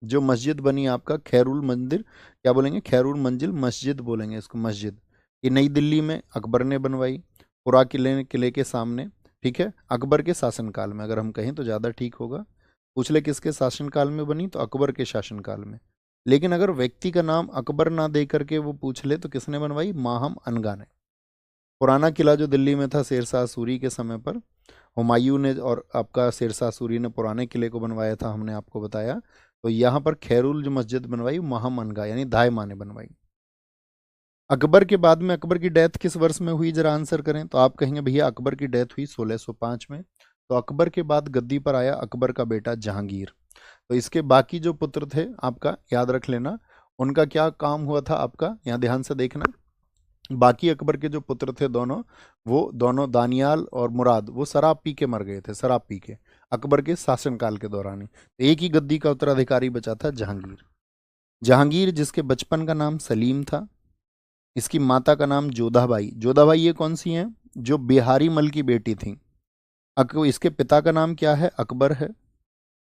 जो मस्जिद बनी आपका, खैरूल मंदिर क्या बोलेंगे? खैरूल मंजिल मस्जिद बोलेंगे इसको, मस्जिद। ये नई दिल्ली में अकबर ने बनवाई, पुरा किले के सामने, ठीक है। अकबर के शासनकाल में, अगर हम कहें तो ज़्यादा ठीक होगा। पूछ ले किसके शासनकाल में बनी, तो अकबर के शासनकाल में। लेकिन अगर व्यक्ति का नाम अकबर ना दे करके वो पूछ ले तो किसने बनवाई? माहम अनगा ने। पुराना किला जो दिल्ली में था शेरशाह सूरी के समय पर, हुमायूं ने और आपका शेरशाह सूरी ने पुराने किले को बनवाया था, हमने आपको बताया। तो यहाँ पर खैरुल जो मस्जिद बनवाई माहम अनगा यानी दाई माँ ने बनवाई। अकबर के बाद में अकबर की डेथ किस वर्ष में हुई, जरा आंसर करें। तो आप कहेंगे भैया अकबर की डेथ हुई 1605 में। तो अकबर के बाद गद्दी पर आया अकबर का बेटा जहांगीर। तो इसके बाकी जो पुत्र थे आपका याद रख लेना, उनका क्या काम हुआ था आपका, यहाँ ध्यान से देखना। बाकी अकबर के जो पुत्र थे दोनों, वो दोनों दानियाल और मुराद, वो शराब पी के मर गए थे, शराब पी के, अकबर के शासनकाल के दौरान ही। तो एक ही गद्दी का उत्तराधिकारी बचा था, जहांगीर। जहांगीर जिसके बचपन का नाम सलीम था, इसकी माता का नाम जोधाबाई। जोधाबाई ये कौन सी हैं? जो बिहारी मल की बेटी थी। इसके पिता का नाम क्या है? अकबर है।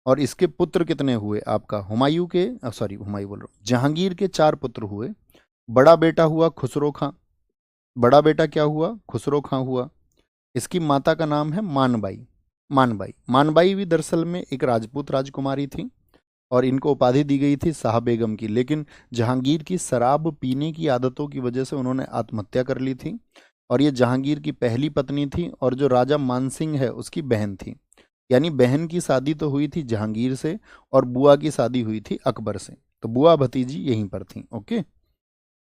और इसके पुत्र कितने हुए आपका? हुमायूं के, सॉरी हुमायूं बोल रहा हूँ, जहांगीर के 4 पुत्र हुए। बड़ा बेटा हुआ खुसरो खां। बड़ा बेटा क्या हुआ? खुसरो खां हुआ। इसकी माता का नाम है मानबाई। मानबाई, मानबाई भी दरअसल में एक राजपूत राजकुमारी थी, और इनको उपाधि दी गई थी शाह बेगम की। लेकिन जहांगीर की शराब पीने की आदतों की वजह से उन्होंने आत्महत्या कर ली थी, और ये जहांगीर की पहली पत्नी थी, और जो राजा मानसिंह है उसकी बहन थी। यानी बहन की शादी तो हुई थी जहांगीर से, और बुआ की शादी हुई थी अकबर से। तो बुआ भतीजी यहीं पर थी। ओके।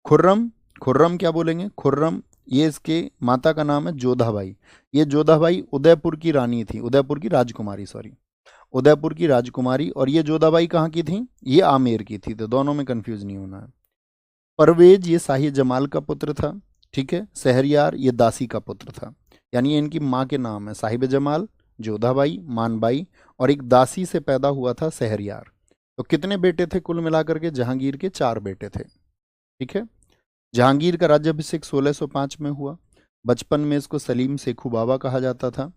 खुर्रम, खुर्रम क्या बोलेंगे? खुर्रम, ये इसके माता का नाम है जोधाबाई। ये जोधाबाई उदयपुर की रानी थी, उदयपुर की राजकुमारी, सॉरी, उदयपुर की राजकुमारी। और ये जोधाबाई कहाँ की थी? ये आमेर की थी। तो दोनों में कंफ्यूज नहीं होना है। परवेज ये शाही जमाल का पुत्र था, ठीक है। शहरयार ये दासी का पुत्र था। यानी ये इनकी माँ के नाम है, साहिब जमाल, जोधाबाई, मानबाई, और एक दासी से पैदा हुआ था शहरयार। तो कितने बेटे थे कुल मिलाकर के? जहांगीर के 4 बेटे थे, ठीक है। जहांगीर का राज्याभिषेक 1605 में हुआ। बचपन में इसको सलीम शेखू बाबा कहा जाता था।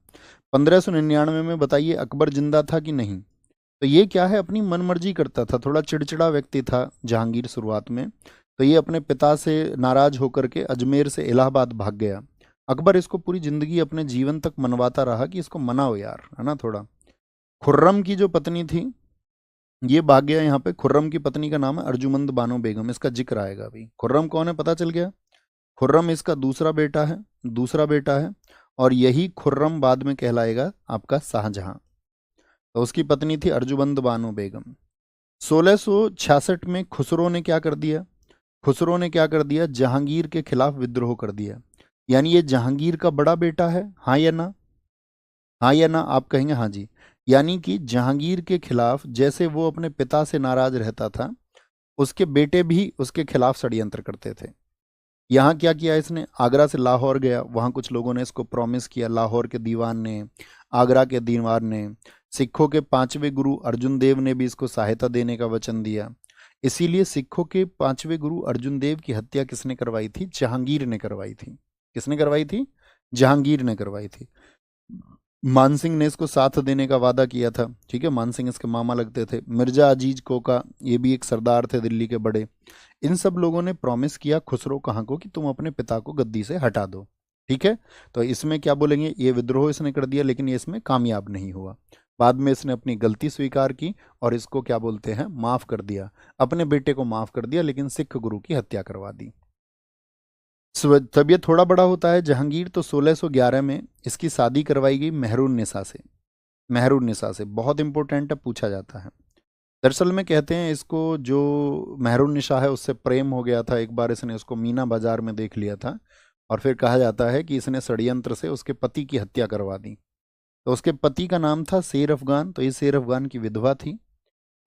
1599 में बताइए अकबर जिंदा था कि नहीं? तो ये क्या है, अपनी मनमर्जी करता था, थोड़ा चिड़चिड़ा व्यक्ति था जहांगीर शुरुआत में। तो ये अपने पिता से नाराज होकर के अजमेर से इलाहाबाद भाग गया। अकबर इसको पूरी जिंदगी अपने जीवन तक मनवाता रहा कि इसको मनाओ यार, है ना थोड़ा। खुर्रम की जो पत्नी थी ये भाग गया यहाँ पे। खुर्रम की पत्नी का नाम है अर्जुमंद बानो बेगम, इसका जिक्र आएगा अभी। खुर्रम कौन है पता चल गया? खुर्रम इसका दूसरा बेटा है, दूसरा बेटा है। और यही खुर्रम बाद में कहलाएगा आपका शाहजहां। तो उसकी पत्नी थी अर्जुमंद बानो बेगम। 1666 में खुसरो ने क्या कर दिया? खुसरो ने क्या कर दिया? जहांगीर के खिलाफ विद्रोह कर दिया। यानी ये जहांगीर का बड़ा बेटा है, हाँ या ना? हाँ या ना? आप कहेंगे हाँ जी। यानी कि जहांगीर के खिलाफ जैसे वो अपने पिता से नाराज रहता था, उसके बेटे भी उसके खिलाफ षड्यंत्र करते थे। यहाँ क्या किया इसने? आगरा से लाहौर गया, वहाँ कुछ लोगों ने इसको प्रॉमिस किया, लाहौर के दीवान ने, आगरा के दीवान ने, सिखों के 5वें गुरु अर्जुन देव ने भी इसको सहायता देने का वचन दिया। इसीलिए सिखों के 5वें गुरु अर्जुन देव की हत्या किसने करवाई थी? जहांगीर ने करवाई थी। किसने करवाई थी? जहांगीर ने करवाई थी। मानसिंह ने इसको साथ देने का वादा किया था, ठीक है, मानसिंह इसके मामा लगते थे। मिर्जा अजीज कोका, ये भी एक सरदार थे दिल्ली के बड़े। इन सब लोगों ने प्रॉमिस किया खुसरो खां को कि तुम अपने पिता को गद्दी से हटा दो, ठीक है। तो इसमें क्या बोलेंगे, ये विद्रोह इसने कर दिया, लेकिन ये इसमें कामयाब नहीं हुआ। बाद में इसने अपनी गलती स्वीकार की और इसको क्या बोलते हैं, माफ कर दिया। अपने बेटे को माफ कर दिया, लेकिन सिख गुरु की हत्या करवा दी। तब ये थोड़ा बड़ा होता है जहांगीर, तो 1611 में इसकी शादी करवाई गई मेहरुन्निसा से। मेहरुन्निसा से बहुत इंपॉर्टेंट है, पूछा जाता है। दरअसल में कहते हैं इसको जो मेहरुन्निसा है उससे प्रेम हो गया था। एक बार इसने उसको मीना बाजार में देख लिया था और फिर कहा जाता है कि इसने षड्यंत्र से उसके पति की हत्या करवा दी। तो उसके पति का नाम था शेर अफगान, तो ये शेर अफगान की विधवा थी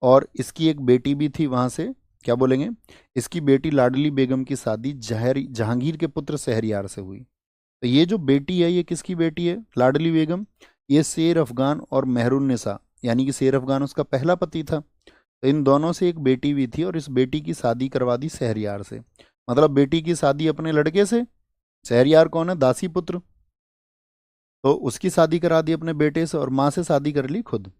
और इसकी एक बेटी भी थी। वहाँ से क्या बोलेंगे, इसकी बेटी लाडली बेगम की शादी जहांगीर के पुत्र शहरयार से हुई। तो ये जो बेटी है ये किसकी बेटी है? लाडली बेगम। ये शेर अफगान और मेहरुन्निसा, यानी कि शेर अफगान उसका पहला पति था। तो इन दोनों से एक बेटी भी थी और इस बेटी की शादी करवा दी शहरयार से। मतलब बेटी की शादी अपने लड़के से, शहरयार कौन है? दासी पुत्र। तो उसकी शादी करा दी अपने बेटे से और माँ से शादी कर ली खुद।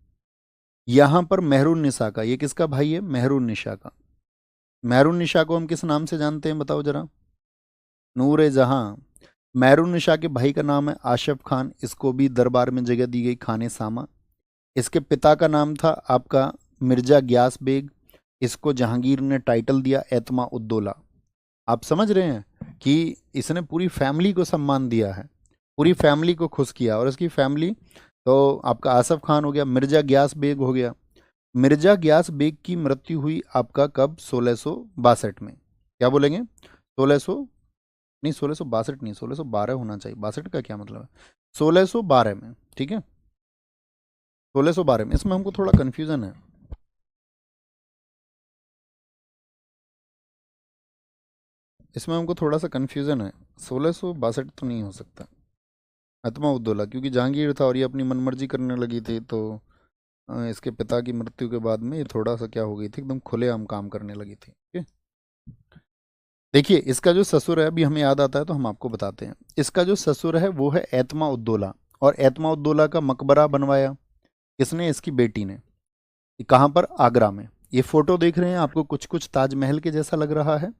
यहां पर मेहरुन्निसा का, ये किसका भाई है? मेहरुन्निसा का। मेहरुन्निसा को हम किस नाम से जानते हैं बताओ जरा? नूर जहां। मेहरुन्निसा के भाई का नाम है आशफ खान, इसको भी दरबार में जगह दी गई, खाने सामा। इसके पिता का नाम था आपका मिर्जा ग्यास बेग, इसको जहांगीर ने टाइटल दिया एतमा उद्दौला। आप समझ रहे हैं कि इसने पूरी फैमिली को सम्मान दिया है, पूरी फैमिली को खुश किया। और इसकी फैमिली तो आपका आसफ खान हो गया, मिर्जा ग्यास बेग हो गया। मिर्जा ग्यास बेग की मृत्यु हुई आपका कब? 1662 में। क्या बोलेंगे? 1600 नहीं, 1662 नहीं, 1612 होना चाहिए। 62 का क्या मतलब है? 1612 में, ठीक है, 1612 में। इसमें हमको थोड़ा कन्फ्यूजन है। इसमें हमको थोड़ा सा कन्फ्यूजन है। 1662 तो नहीं हो सकता एतमा उद्दौला, क्योंकि जहांगीर था और ये अपनी मनमर्जी करने लगी थी। तो इसके पिता की मृत्यु के बाद में ये थोड़ा सा क्या हो गई थी, एकदम खुलेआम काम करने लगी थी, ठीक है। देखिए इसका जो ससुर है, अभी हमें याद आता है तो हम आपको बताते हैं। इसका जो ससुर है वो है एतमा उद्दौला, और एतमा उद्दौला का मकबरा बनवाया किसने? इसकी बेटी ने। ये कहाँ पर? आगरा में। ये फोटो देख रहे हैं, आपको कुछ कुछ ताजमहल के जैसा लग रहा है,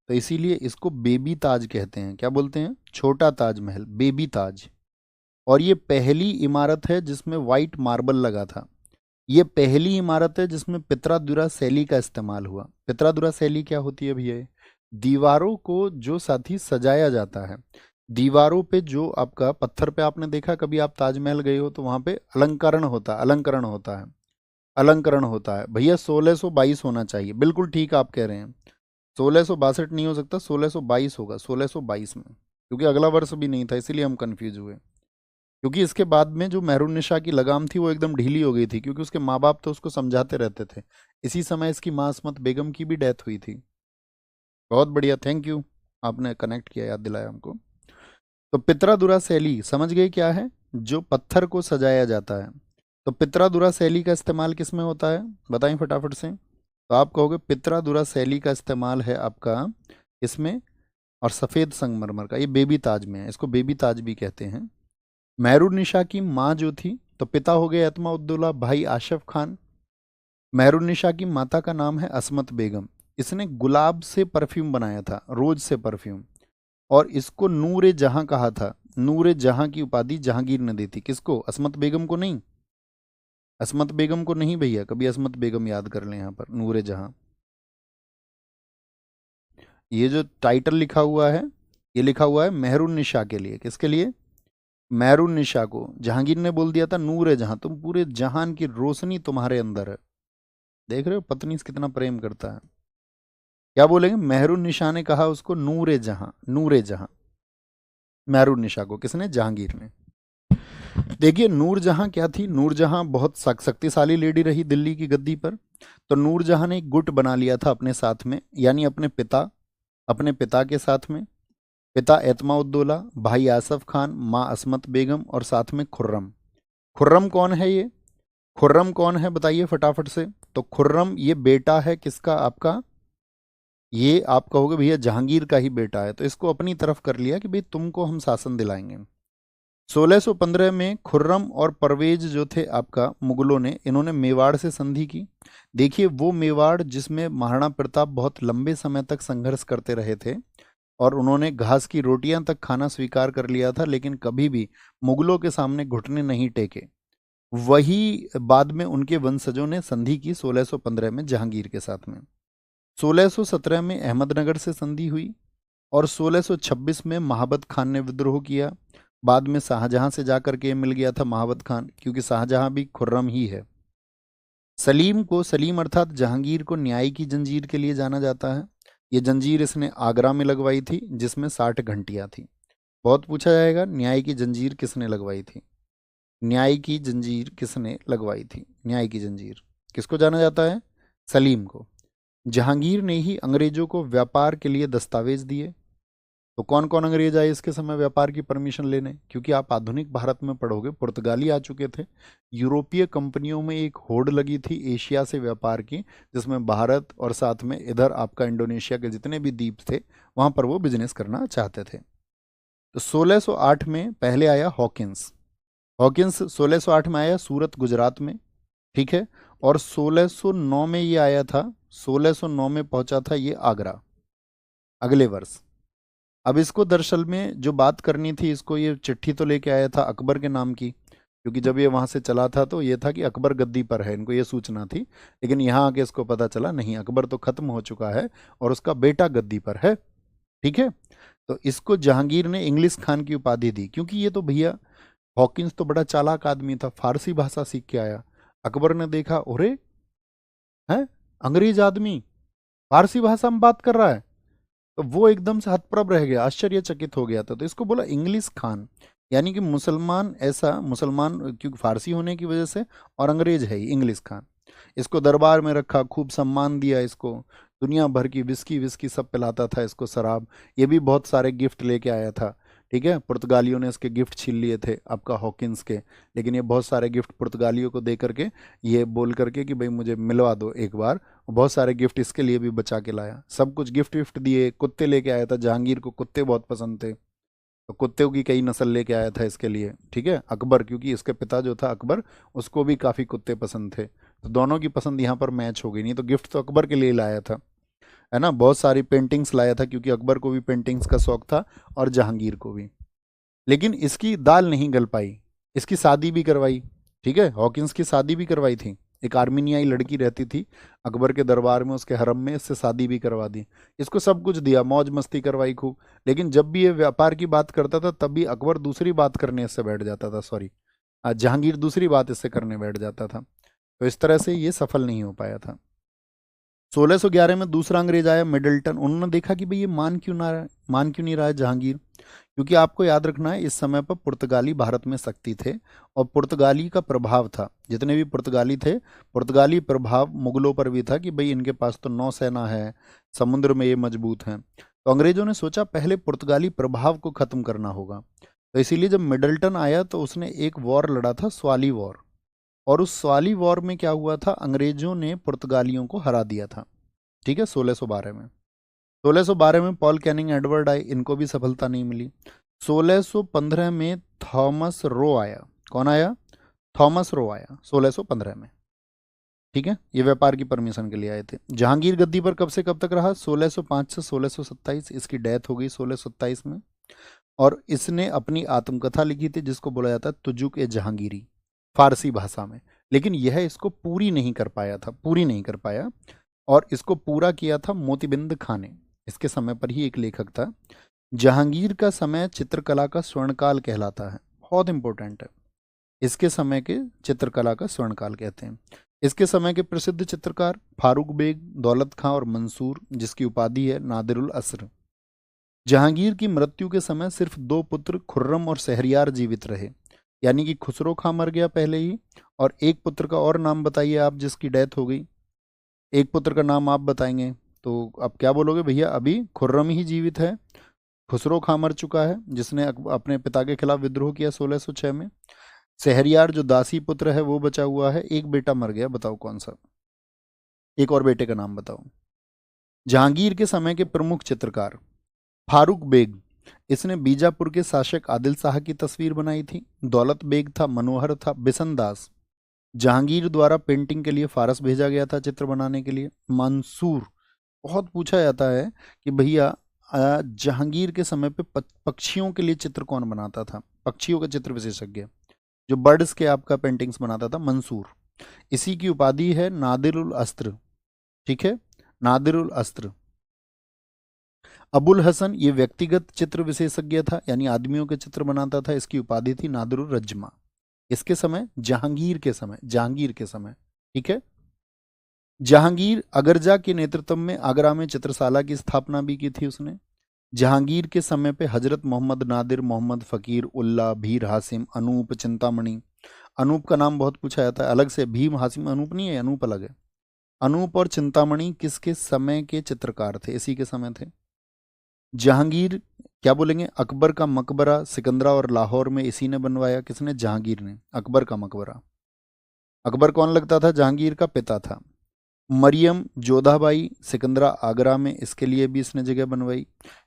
तो इसीलिए इसको बेबी ताज कहते हैं। क्या बोलते हैं? छोटा ताजमहल, बेबी ताज। और ये पहली इमारत है जिसमें वाइट मार्बल लगा था। ये पहली इमारत है जिसमें पित्रादुरा शैली का इस्तेमाल हुआ। पित्रादुरा शैली क्या होती है भैया? दीवारों को जो साथी सजाया जाता है, दीवारों पे जो आपका पत्थर पे, आपने देखा कभी आप ताजमहल गए हो तो वहां पे अलंकरण होता है, अलंकरण होता है, अलंकरण होता है भैया। 1622 होना चाहिए, बिल्कुल ठीक आप कह रहे हैं। 1662 नहीं हो सकता, 1622 होगा, 1622 में, क्योंकि अगला वर्ष भी नहीं था, इसीलिए हम कंफ्यूज हुए। क्योंकि इसके बाद में जो मेहरुन्निसा की लगाम थी वो एकदम ढीली हो गई थी, क्योंकि उसके माँ बाप तो उसको समझाते रहते थे। इसी समय इसकी माँ असमत बेगम की भी डेथ हुई थी। बहुत बढ़िया, थैंक यू, आपने कनेक्ट किया, याद दिलाया हमको। तो पित्रादुरा शैली समझ गए क्या है? जो पत्थर को सजाया जाता है। तो पित्रादुरा शैली का इस्तेमाल किस में होता है बताएं फटाफट से? तो आप कहोगे पित्रादुरा शैली का इस्तेमाल है आपका इसमें, और सफ़ेद संगमरमर का। ये बेबी ताज में है, इसको बेबी ताज भी कहते हैं। मेहरुन्निसा की माँ जो थी, तो पिता हो गए एतमा उद्दौला, भाई आशफ खान। मेहरुन्निसा की माता का नाम है असमत बेगम। इसने गुलाब से परफ्यूम बनाया था, रोज से परफ्यूम, और इसको नूरे जहां कहा था। नूरे जहां की उपाधि जहांगीर ने दी थी। किसको? असमत बेगम को नहीं, असमत बेगम को नहीं भैया, कभी असमत बेगम याद कर लें यहाँ पर, नूरे जहां। ये जो टाइटल लिखा हुआ है, ये लिखा हुआ है मेहरुन्निसा के लिए। किसके लिए? मेहरुन्निसा को जहांगीर ने बोल दिया था नूरे जहां, तुम पूरे जहान की रोशनी तुम्हारे अंदर है। देख रहे हो पत्नी से कितना प्रेम करता है। क्या बोलेंगे? मेहरुन्निसा ने कहा उसको नूरे जहां, नूरे जहां। मेहरुन्निसा को किसने? जहांगीर ने। देखिए नूरजहां क्या थी? नूरजहां बहुत शक्तिशाली लेडी रही दिल्ली की गद्दी पर। तो नूरजहां ने एक गुट बना लिया था अपने साथ में, यानी अपने पिता के साथ में। पिता एतमा उद्दौला, भाई आसफ खान, माँ असमत बेगम और साथ में खुर्रम। खुर्रम कौन है ये? खुर्रम कौन है बताइए फटाफट से। तो खुर्रम ये बेटा है किसका, आपका, ये आप कहोगे भैया जहांगीर का ही बेटा है, तो इसको अपनी तरफ कर लिया कि भाई तुमको हम शासन दिलाएंगे। 1615 में खुर्रम और परवेज जो थे आपका मुगलों ने, इन्होंने मेवाड़ से संधि की। देखिए वो मेवाड़ जिसमें महाराणा प्रताप बहुत लंबे समय तक संघर्ष करते रहे थे और उन्होंने घास की रोटियां तक खाना स्वीकार कर लिया था, लेकिन कभी भी मुगलों के सामने घुटने नहीं टेके, वही बाद में उनके वंशजों ने संधि की 1615 में जहांगीर के साथ में। 1617 में अहमदनगर से संधि हुई और 1626 में महाबत खान ने विद्रोह किया। बाद में शाहजहां से जाकर के मिल गया था महाबत खान, क्योंकि शाहजहां भी खुर्रम ही है। सलीम को, सलीम अर्थात जहांगीर को न्याय की जंजीर के लिए जाना जाता है। ये जंजीर इसने आगरा में लगवाई थी जिसमें 60 घंटियां थी। बहुत पूछा जाएगा न्याय की जंजीर किसने लगवाई थी, न्याय की जंजीर किसने लगवाई थी, न्याय की जंजीर किसको जाना जाता है, सलीम को। जहांगीर ने ही अंग्रेजों को व्यापार के लिए दस्तावेज दिए। तो कौन कौन अंग्रेज आए इसके समय व्यापार की परमिशन लेने, क्योंकि आप आधुनिक भारत में पढ़ोगे पुर्तगाली आ चुके थे। यूरोपीय कंपनियों में एक होड़ लगी थी एशिया से व्यापार की, जिसमें भारत और साथ में इधर आपका इंडोनेशिया के जितने भी द्वीप थे वहां पर वो बिजनेस करना चाहते थे। तो 1608 में पहले आया हॉकिंस। हॉकिंस 1608 में आया सूरत गुजरात में, ठीक है। और 1609 में ये आया था, 1609 में पहुंचा था ये आगरा अगले वर्ष। अब इसको दरअसल में जो बात करनी थी, इसको ये चिट्ठी तो लेके आया था अकबर के नाम की, क्योंकि जब ये वहां से चला था तो ये था कि अकबर गद्दी पर है, इनको ये सूचना थी। लेकिन यहाँ आके इसको पता चला नहीं, अकबर तो खत्म हो चुका है और उसका बेटा गद्दी पर है, ठीक है। तो इसको जहांगीर ने इंग्लिश खान की उपाधि दी, क्योंकि ये तो भैया हॉकिंस तो बड़ा चालाक आदमी था, फारसी भाषा सीख के आया। अकबर ने देखा, अरे है अंग्रेज आदमी फारसी भाषा में बात कर रहा है, तो वो एकदम से हतप्रभ रह गया, आश्चर्यचकित हो गया था। तो इसको बोला इंग्लिश खान, यानी कि मुसलमान, ऐसा मुसलमान क्योंकि फारसी होने की वजह से, और अंग्रेज है ही इंग्लिश खान। इसको दरबार में रखा, खूब सम्मान दिया इसको, दुनिया भर की विस्की विस्की सब पिलाता था इसको, शराब। ये भी बहुत सारे गिफ्ट लेके आया था, ठीक है। पुर्तगालियों ने इसके गिफ्ट छीन लिए थे आपका हॉकिंस के, लेकिन ये बहुत सारे गिफ्ट पुर्तगालियों को दे करके, ये बोल करके कि भाई मुझे मिलवा दो एक बार, बहुत सारे गिफ्ट इसके लिए भी बचा के लाया। सब कुछ गिफ्ट विफ्ट दिए, कुत्ते लेके आया था, जहांगीर को कुत्ते बहुत पसंद थे, तो कुत्तों की कई नस्ल लेके आया था इसके लिए, ठीक है। अकबर, क्योंकि इसके पिता जो था अकबर, उसको भी काफ़ी कुत्ते पसंद थे, तो दोनों की पसंद यहाँ पर मैच हो गई। नहीं तो गिफ्ट तो अकबर के लिए लाया था, है ना। बहुत सारी पेंटिंग्स लाया था, क्योंकि अकबर को भी पेंटिंग्स का शौक था और जहांगीर को भी। लेकिन इसकी दाल नहीं गल पाई, इसकी शादी भी करवाई, ठीक है। हॉकिंस की शादी भी करवाई थी, एक आर्मीनियाई लड़की रहती थी अकबर के दरबार में, उसके हरम में, इससे शादी भी करवा दी। इसको सब कुछ दिया, मौज मस्ती करवाई खूब। लेकिन जब भी ये व्यापार की बात करता था तब भी अकबर दूसरी बात करने इससे बैठ जाता था, सॉरी जहांगीर दूसरी बात इससे करने बैठ जाता था। तो इस तरह से ये सफल नहीं हो पाया था। 1611 में दूसरा अंग्रेज आया मिडल्टन। उन्होंने देखा कि भाई ये मान क्यों नहीं रहा है जहांगीर, क्योंकि आपको याद रखना है इस समय पर पुर्तगाली भारत में शक्ति थे और पुर्तगाली का प्रभाव था। जितने भी पुर्तगाली थे, पुर्तगाली प्रभाव मुगलों पर भी था कि भाई इनके पास तो नौसेना है, समुद्र में ये मजबूत हैं। तो अंग्रेजों ने सोचा पहले पुर्तगाली प्रभाव को खत्म करना होगा। तो इसीलिए जब मिडल्टन आया तो उसने एक वॉर लड़ा था, स्वाली वॉर। और उस स्वाली वॉर में क्या हुआ था, अंग्रेजों ने पुर्तगालियों को हरा दिया था, ठीक है, 1612 में। 1612 में पॉल कैनिंग एडवर्ड आए, इनको भी सफलता नहीं मिली। 1615 में थॉमस रो आया। कौन आया, थॉमस रो आया 1615 में, ठीक है। ये व्यापार की परमिशन के लिए आए थे। जहांगीर गद्दी पर कब से कब तक रहा, 1605 से 1627। इसकी डेथ हो गई 1627 में। और इसने अपनी आत्मकथा लिखी थी जिसको बोला जाता है तुजुक ए जहांगीरी, फारसी भाषा में। लेकिन यह इसको पूरी नहीं कर पाया था, पूरी नहीं कर पाया। और इसको पूरा किया था मोतीबिंद खां ने, इसके समय पर ही एक लेखक था। जहांगीर का समय चित्रकला का स्वर्णकाल कहलाता है, बहुत इंपॉर्टेंट है। इसके समय के चित्रकला का स्वर्णकाल कहते हैं। इसके समय के प्रसिद्ध चित्रकार फारूक बेग, दौलत खां और मंसूर, जिसकी उपाधि है नादिरुल असर। जहांगीर की मृत्यु के समय सिर्फ दो पुत्र खुर्रम और शहरयार जीवित रहे, यानी कि खुसरो खां मर गया पहले ही। और एक पुत्र का और नाम बताइए आप जिसकी डेथ हो गई, एक पुत्र का नाम आप बताएंगे तो आप क्या बोलोगे, भैया अभी खुर्रम ही जीवित है, खुसरो खां मर चुका है जिसने अपने पिता के खिलाफ विद्रोह किया 1606 में। शहरयार जो दासी पुत्र है वो बचा हुआ है, एक बेटा मर गया, बताओ कौन सा। एक और बेटे का नाम बताओ। जहांगीर के समय के प्रमुख चित्रकार फारूक बेग, इसने बीजापुर के शासक आदिल शाह की तस्वीर बनाई थी। दौलत बेग था, मनोहर था, बिशन दास। जहांगीर द्वारा पेंटिंग के लिए फारस भेजा गया था चित्र बनाने के लिए। मंसूर, बहुत पूछा जाता है कि भैया जहांगीर के समय पे पक्षियों के लिए चित्र कौन बनाता था, पक्षियों का चित्र विशेषज्ञ जो बर्ड्स के आपका पेंटिंग्स बनाता था, मंसूर। इसी की उपाधि है नादिरुल अस्त्र, ठीक है, नादिरुल अस्त्र। अबुल हसन ये व्यक्तिगत चित्र विशेषज्ञ था, यानी आदमियों के चित्र बनाता था, इसकी उपाधि थी नादिरुल रज्मा। इसके समय, जहांगीर के समय, जहांगीर के समय, ठीक है। जहांगीर अगरजा के नेतृत्व में आगरा में चित्रशाला की स्थापना भी की थी उसने। जहांगीर के समय पे हजरत मोहम्मद नादिर, मोहम्मद फकीर उल्ला, भीर हासिम, अनूप, चिंतामणि। अनूप का नाम बहुत पूछा जाता है अलग से, भीम हासिम अनूप नहीं है, अनूप अलग है। अनूप और चिंतामणि किसके समय के चित्रकार थे, इसी के समय थे। जहांगीर, क्या बोलेंगे, अकबर का मकबरा सिकंदरा और लाहौर में इसी ने बनवाया, किसने, जहांगीर ने, अकबर का मकबरा। अकबर कौन लगता था, जहांगीर का पिता था। मरियम जोधाबाई सिकंदरा आगरा में, इसके लिए भी इसने जगह बनवाई।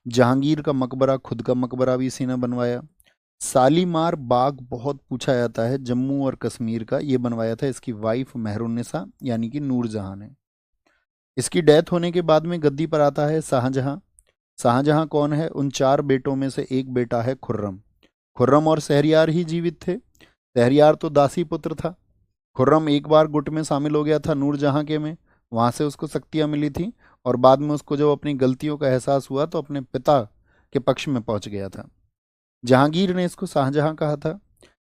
जहांगीर का मकबरा, खुद का मकबरा भी इसी ने बनवाया। शालीमार बाग बहुत पूछा जाता है, जम्मू और कश्मीर का, ये बनवाया था इसकी वाइफ मेहरुन्निसा यानी कि नूरजहां ने। इसकी डेथ होने के बाद में गद्दी पर आता है शाहजहां। शाहजहां कौन है, उन चार बेटों में से एक बेटा है खुर्रम। खुर्रम और शहरयार ही जीवित थे। शहरयार तो दासी पुत्र था। खुर्रम एक बार गुट में शामिल हो गया था नूरजहां के में, वहां से उसको शक्तियां मिली थी, और बाद में उसको जब अपनी गलतियों का एहसास हुआ तो अपने पिता के पक्ष में पहुंच गया था। जहांगीर ने इसको शाहजहां कहा था।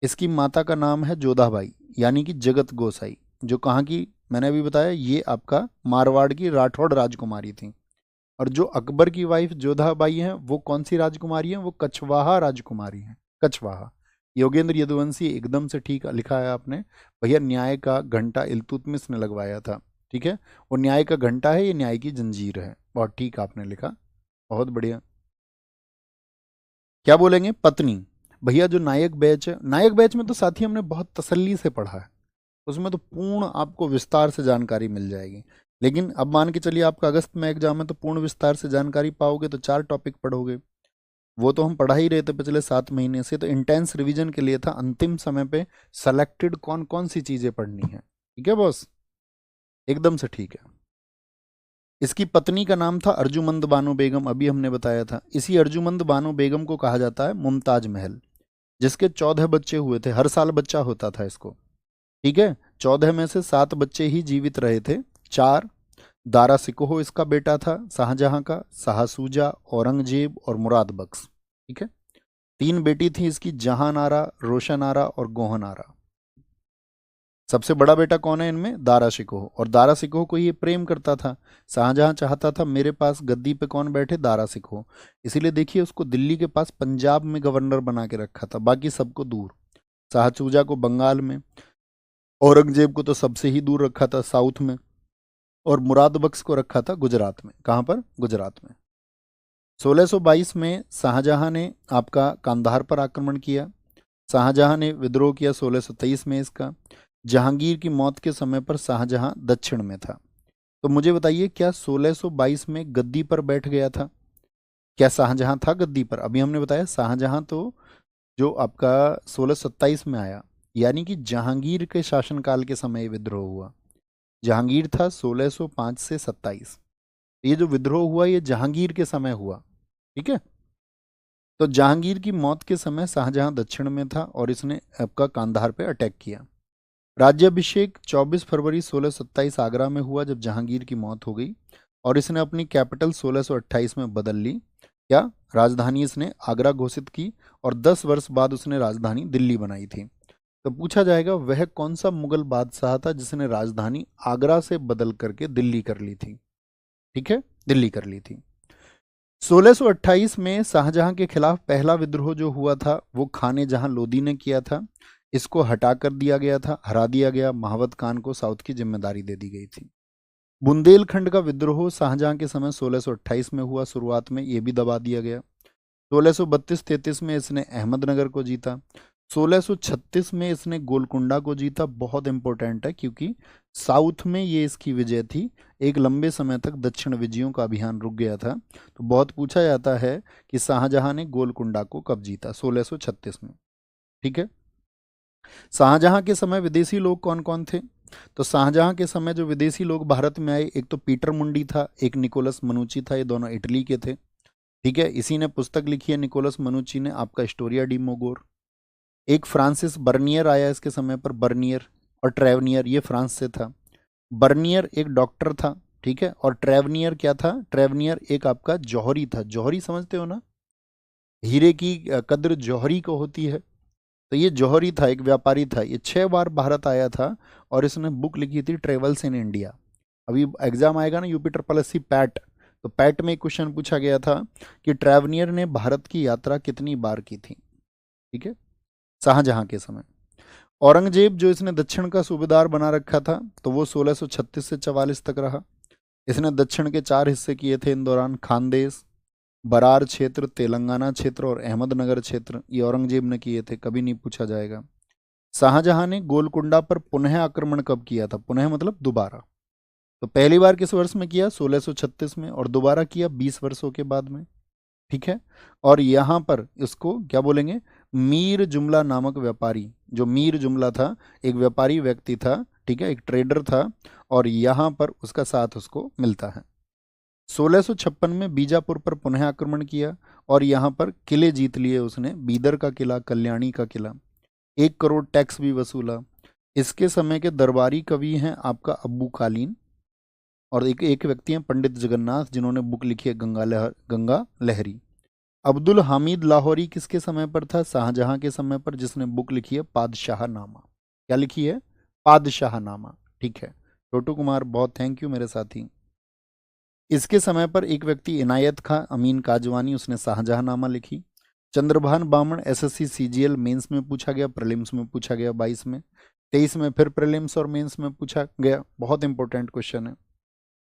इसकी माता का नाम है जोधाबाई यानी कि जगत गोसाई, जो कहाँ की, मैंने अभी बताया, ये आपका मारवाड़ की राठौड़ राजकुमारी थी। और जो अकबर की वाइफ जोधाबाई हैं वो कौन सी राजकुमारी हैं, वो कछवाहा राजकुमारी हैं, कछवाहा। योगेंद्र यदुवंशी, एकदम से ठीक लिखा है आपने भैया। न्याय का घंटा इल्तुतमिश ने लगवाया था, ठीक है। वो न्याय का घंटा है, ये न्याय की जंजीर है, बहुत ठीक आपने लिखा, बहुत बढ़िया। क्या बोलेंगे, पत्नी। भैया जो नायक बैच है, नायक बैच में तो साथी हमने बहुत तसल्ली से पढ़ा है, उसमें तो पूर्ण आपको विस्तार से जानकारी मिल जाएगी। लेकिन अब मान के चलिए आपका अगस्त में एग्जाम है, तो पूर्ण विस्तार से जानकारी पाओगे तो 4 टॉपिक पढ़ोगे। वो तो हम पढ़ा ही रहे थे पिछले 7 महीने से, तो इंटेंस रिवीजन के लिए था, अंतिम समय पे सेलेक्टेड कौन कौन सी चीजें पढ़नी है, ठीक है बॉस, एकदम से ठीक है। इसकी पत्नी का नाम था अर्जुमंद बानो बेगम, अभी हमने बताया था। इसी अर्जुमंद बानो बेगम को कहा जाता है मुमताज महल, जिसके 14 बच्चे हुए थे, हर साल बच्चा होता था इसको, ठीक है। 14 में से 7 बच्चे ही जीवित रहे थे। 4, दारा सिकोह इसका बेटा था शाहजहां का, शाहसूजा, औरंगजेब और मुराद बख्श, ठीक है। 3 बेटी थी इसकी, जहां आरा, रोशन आरा और गोहन आरा। सबसे बड़ा बेटा कौन है इनमें, दारा शिकोह, और दारा शिकोह को ये प्रेम करता था। शाहजहां चाहता था मेरे पास गद्दी पे कौन बैठे, दारा शिकोह, इसीलिए देखिए उसको दिल्ली के पास पंजाब में गवर्नर बना के रखा था, बाकी सबको दूर। शाहसूजा को बंगाल में, औरंगजेब को तो सबसे ही दूर रखा था साउथ में, और मुराद बख्श को रखा था गुजरात में। कहाँ पर, गुजरात में। 1622 में शाहजहां ने आपका कांधार पर आक्रमण किया। शाहजहां ने विद्रोह किया 1623 में इसका। जहांगीर की मौत के समय पर शाहजहां दक्षिण में था। तो मुझे बताइए, क्या 1622 में गद्दी पर बैठ गया था, क्या शाहजहां था गद्दी पर? अभी हमने बताया शाहजहां तो जो आपका 1627 में आया, यानी कि जहांगीर के शासनकाल के समय विद्रोह हुआ। जहांगीर था 1605 से 27, ये जो विद्रोह हुआ ये जहांगीर के समय हुआ, ठीक है। तो जहांगीर की मौत के समय शाहजहां दक्षिण में था और इसने आपका कांधार पे अटैक किया। राज्याभिषेक 24 फरवरी 1627 आगरा में हुआ, जब जहांगीर की मौत हो गई, और इसने अपनी कैपिटल 1628 में बदल ली। क्या राजधानी इसने आगरा घोषित की, और 10 वर्ष बाद उसने राजधानी दिल्ली बनाई थी। तो पूछा जाएगा वह कौन सा मुगल बादशाह था जिसने राजधानी आगरा से बदल करके दिल्ली कर ली थी, ठीक है, दिल्ली कर ली थी। 1628 में शाहजहां के खिलाफ पहला विद्रोह जो हुआ था वो खाने जहां लोदी ने किया था, इसको हटा कर दिया गया था, हरा दिया गया, महावत खान को साउथ की जिम्मेदारी दे दी गई थी। बुंदेलखंड का विद्रोह शाहजहां के समय 1628 में हुआ, शुरुआत में ये भी दबा दिया गया। 1632-33 में इसने अहमदनगर को जीता। 1636 में इसने गोलकुंडा को जीता, बहुत इंपॉर्टेंट है क्योंकि साउथ में ये इसकी विजय थी। एक लंबे समय तक दक्षिण विजयों का अभियान रुक गया था। तो बहुत पूछा जाता है कि शाहजहां ने गोलकुंडा को कब जीता, 1636 में। ठीक है। शाहजहां के समय विदेशी लोग कौन कौन थे? तो शाहजहां के समय जो विदेशी लोग भारत में आए, एक तो पीटर मुंडी था, एक निकोलस मनुची था, ये दोनों इटली के थे। ठीक है। इसी ने पुस्तक लिखी है, निकोलस मनुची ने, आपका हिस्टोरिया डी मोगोर। एक फ्रांसिस बर्नियर आया इसके समय पर, बर्नियर और ट्रेवनियर, ये फ्रांस से था। बर्नियर एक डॉक्टर था। ठीक है। और ट्रेवनियर क्या था? ट्रेवनियर एक आपका जौहरी था। जौहरी समझते हो ना, हीरे की कद्र जौहरी को होती है। तो ये जौहरी था, एक व्यापारी था। ये 6 बार भारत आया था और इसने बुक लिखी थी ट्रेवल्स इन इंडिया। अभी एग्जाम आएगा ना, UP triple S C PET, तो पैट में एक क्वेश्चन पूछा गया था कि ट्रेवनियर ने भारत की यात्रा कितनी बार की थी। ठीक है। शाहजहां के समय। औरंगजेब जो इसने दक्षिण का सूबेदार बना रखा था, तो वो 1636 से 44 तक रहा। इसने दक्षिण के 4 हिस्से किए थे इन दौरान, खानदेश, बरार क्षेत्र, तेलंगाना क्षेत्र और अहमदनगर क्षेत्र। ये औरंगजेब ने किए थे, कभी नहीं पूछा जाएगा। शाहजहां ने गोलकुंडा पर पुनः आक्रमण कब किया था? पुनः मतलब दोबारा। तो पहली बार किस वर्ष में किया? 1636 में, और दोबारा किया 20 वर्षों के बाद में। ठीक है। और यहां पर इसको क्या बोलेंगे? मीर जुमला नामक व्यापारी, जो मीर जुमला था, एक व्यापारी व्यक्ति था। ठीक है। एक ट्रेडर था, और यहां पर उसका साथ उसको मिलता है। 1656 में बीजापुर पर पुनः आक्रमण किया और यहां पर किले जीत लिए उसने, बीदर का किला, कल्याणी का किला। 1 करोड़ टैक्स भी वसूला। इसके समय के दरबारी कवि हैं आपका अब्बू कालीन, और एक एक व्यक्ति हैं पंडित जगन्नाथ, जिन्होंने बुक लिखी है गंगा लहरी। अब्दुल हामिद लाहौरी किसके समय पर था? शाहजहां के समय पर, जिसने बुक लिखी है पादशाहनामा। क्या लिखी है? पादशाहनामा। ठीक है। छोटू कुमार, बहुत थैंक यू मेरे साथी। इसके समय पर एक व्यक्ति इनायत खां अमीन काजवानी, उसने शाहजहांनामा लिखी। चंद्रभान बामण, एसएससी सीजीएल मेंस में पूछा गया, प्रीलिम्स में पूछा गया 22 में, 23 में फिर प्रीलिम्स और मेंस में पूछा गया। बहुत इंपॉर्टेंट क्वेश्चन है।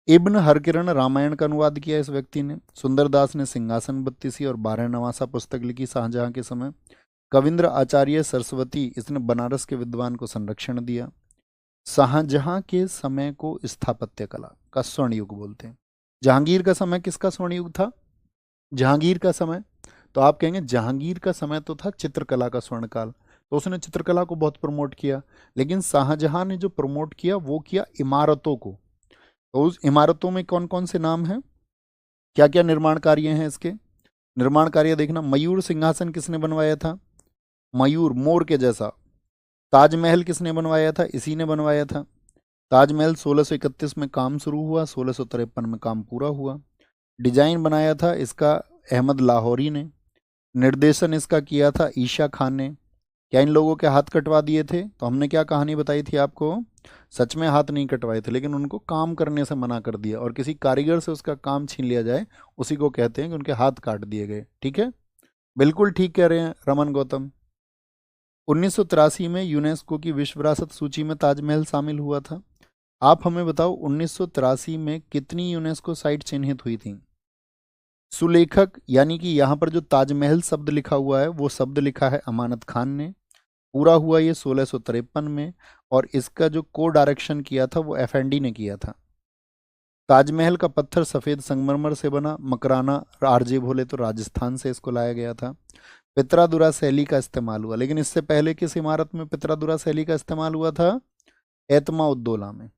इब्न हरकिरण रामायण का अनुवाद किया इस व्यक्ति ने। सुंदरदास ने सिंहासन बत्तीसी और 12 नवासा पुस्तक लिखी शाहजहां के समय। कविंद्र आचार्य सरस्वती, इसने बनारस के विद्वान को संरक्षण दिया। शाहजहां के समय को स्थापत्य कला का स्वर्ण युग बोलते हैं। जहांगीर का समय किसका स्वर्ण युग था? जहांगीर का समय, तो आप कहेंगे जहांगीर का समय तो था चित्रकला का स्वर्ण काल, तो उसने चित्रकला को बहुत प्रमोट किया। लेकिन शाहजहां ने जो प्रमोट किया वो किया इमारतों को। तो उस इमारतों में कौन कौन से नाम हैं, क्या क्या निर्माण कार्य हैं इसके? निर्माण कार्य देखना, मयूर सिंहासन किसने बनवाया था? मयूर, मोर के जैसा। ताजमहल किसने बनवाया था? इसी ने बनवाया था। ताजमहल 1631 में काम शुरू हुआ, 1653 में काम पूरा हुआ। डिजाइन बनाया था इसका अहमद लाहौरी ने। निर्देशन इसका किया था ईशा खान ने। क्या इन लोगों के हाथ कटवा दिए थे? तो हमने क्या कहानी बताई थी आपको? सच में हाथ नहीं कटवाए थे, लेकिन उनको काम करने से मना कर दिया, और किसी कारीगर से उसका काम छीन लिया जाए उसी को कहते हैं कि उनके हाथ काट दिए गए। ठीक है। बिल्कुल ठीक कह रहे हैं रमन गौतम। 1983 में यूनेस्को की विश्व विरासत सूची में ताजमहल शामिल हुआ था। आप हमें बताओ 1983 में कितनी यूनेस्को साइट चिन्हित हुई थी? सुलेखक, यानी कि यहाँ पर जो ताजमहल शब्द लिखा हुआ है वो शब्द लिखा है अमानत खान ने। पूरा हुआ ये 1653 में, और इसका जो को डायरेक्शन किया था वो एफएनडी ने किया था। ताजमहल का पत्थर सफ़ेद संगमरमर से बना, मकराना आरजे भोले तो राजस्थान से इसको लाया गया था। पित्रादुरा शैली का इस्तेमाल हुआ, लेकिन इससे पहले किस इमारत में पित्रादुरा शैली का इस्तेमाल हुआ था? एतमा उद्दौला में।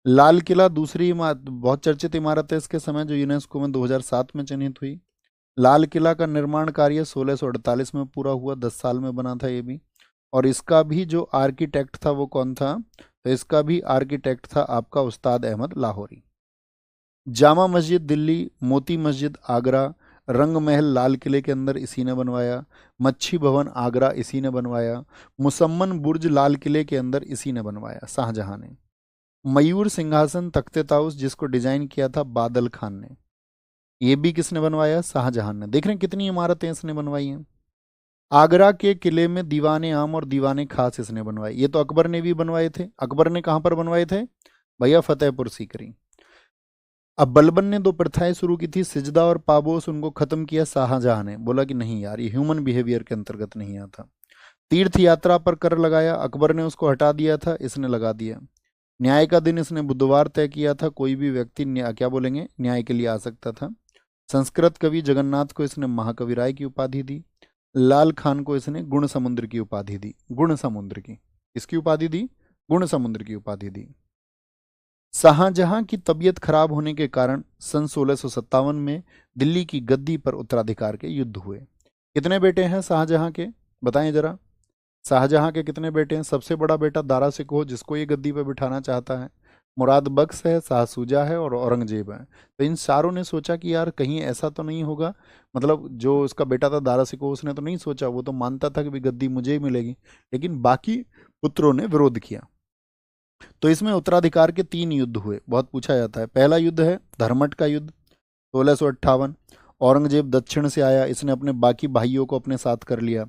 लाल किला दूसरी इमारत, बहुत चर्चित इमारत है इसके समय, जो यूनेस्को में 2007 में चिन्हित हुई। लाल किला का निर्माण कार्य 1648 में पूरा हुआ, 10 साल में बना था ये भी। और इसका भी जो आर्किटेक्ट था वो कौन था? तो इसका भी आर्किटेक्ट था आपका उस्ताद अहमद लाहौरी। जामा मस्जिद दिल्ली, मोती मस्जिद आगरा, रंग महल लाल किले के अंदर इसी ने बनवाया। मच्छी भवन आगरा इसी ने बनवाया। मुसम्मन बुर्ज लाल किले के अंदर इसी ने बनवाया, शाहजहां ने। मयूर सिंहासन तख्ते ताउस, जिसको डिजाइन किया था बादल खान ने, ये भी किसने बनवाया? शाहजहां ने। देख रहे हैं कितनी इमारतें इसने बनवाई हैं। आगरा के किले में दीवाने आम और दीवाने खास इसने बनवाए, ये तो अकबर ने भी बनवाए थे। अकबर ने कहाँ पर बनवाए थे भैया? फतेहपुर सीकरी। अब बलबन ने 2 प्रथाएं शुरू की थी, सिजदा और पाबोस, उनको खत्म किया शाहजहां ने। बोला कि नहीं यार, ये ह्यूमन बिहेवियर के अंतर्गत नहीं आता। तीर्थ यात्रा पर कर लगाया, अकबर ने उसको हटा दिया था, इसने लगा दिया। न्याय का दिन इसने बुधवार तय किया था, कोई भी व्यक्ति क्या बोलेंगे, न्याय के लिए आ सकता था। संस्कृत कवि जगन्नाथ को इसने महाकवि राय की उपाधि दी। लाल खान को इसने गुण समुद्र की उपाधि दी, गुण समुद्र की, इसकी उपाधि दी, गुण समुद्र की उपाधि दी। शाहजहां की तबीयत खराब होने के कारण सन 1657 में दिल्ली की गद्दी पर उत्तराधिकार के युद्ध हुए। कितने बेटे हैं शाहजहां के, बताएं जरा। शाहजहां के कितने बेटे हैं? सबसे बड़ा बेटा दारा सिकोह, जिसको ये गद्दी पर बिठाना चाहता है, मुराद बख्श है, शाह सूजा है और औरंगजेब है। तो इन चारों ने सोचा कि यार कहीं ऐसा तो नहीं होगा, मतलब जो उसका बेटा था दारा सिकोह, उसने तो नहीं सोचा, वो तो मानता था कि भी गद्दी मुझे ही मिलेगी, लेकिन बाकी पुत्रों ने विरोध किया। तो इसमें उत्तराधिकार के 3 युद्ध हुए, बहुत पूछा जाता है। पहला युद्ध है धर्मट का युद्ध 1658। औरंगजेब दक्षिण से आया, इसने अपने बाकी भाइयों को अपने साथ कर लिया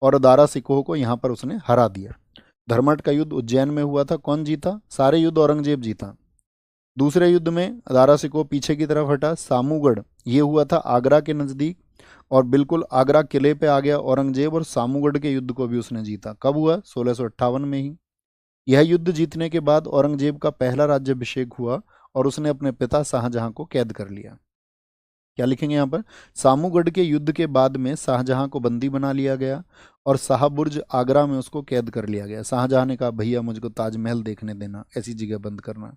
और दारा सिकोह को यहाँ पर उसने हरा दिया। धर्मट का युद्ध उज्जैन में हुआ था, कौन जीता? सारे युद्ध औरंगजेब जीता। दूसरे युद्ध में दारा सिकोह पीछे की तरफ हटा, सामूगढ़ ये हुआ था आगरा के नज़दीक, और बिल्कुल आगरा किले पे आ गया औरंगजेब, और सामूगढ़ के युद्ध को भी उसने जीता। कब हुआ? 1658 में ही। यह युद्ध जीतने के बाद औरंगजेब का पहला राज्याभिषेक हुआ और उसने अपने पिता शाहजहां को कैद कर लिया। क्या लिखेंगे यहाँ पर? सामूगढ़ के युद्ध के बाद में शाहजहां को बंदी बना लिया गया और शाहबुर्ज आगरा में उसको कैद कर लिया गया। शाहजहां ने कहा भैया मुझको ताजमहल देखने देना, ऐसी जगह बंद करना,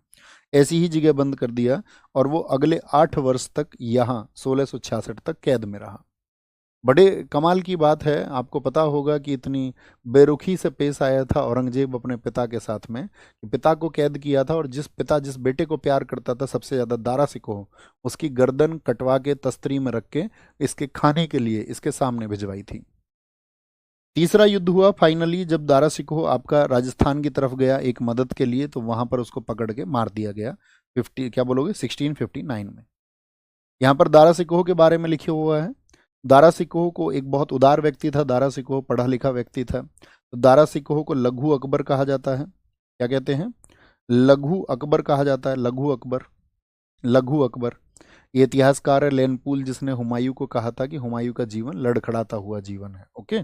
ऐसी ही जगह बंद कर दिया, और वो अगले 8 वर्ष तक यहाँ 1666 तक कैद में रहा। बड़े कमाल की बात है, आपको पता होगा कि इतनी बेरुखी से पेश आया था औरंगजेब अपने पिता के साथ में, कि पिता को कैद किया था, और जिस बेटे को प्यार करता था सबसे ज़्यादा, दारा सिकोह, उसकी गर्दन कटवा के तस्तरी में रख के इसके खाने के लिए इसके सामने भिजवाई थी। तीसरा युद्ध हुआ फाइनली जब दारा सिकोह आपका राजस्थान की तरफ गया एक मदद के लिए, तो वहां पर उसको पकड़ के मार दिया गया 1659 में। यहाँ पर दारा सिकोह के बारे में लिखे हुआ है। दारा सिकोह को एक बहुत उदार व्यक्ति था, दारा सिकोह पढ़ा लिखा व्यक्ति था। तो दारा सिकोह को लघु अकबर कहा जाता है। क्या कहते हैं? लघु अकबर कहा जाता है, लघु अकबर, लघु अकबर। ये इतिहासकार है लेनपूल, जिसने हुमायूं को कहा था कि हुमायूं का जीवन लड़खड़ाता हुआ जीवन है। ओके।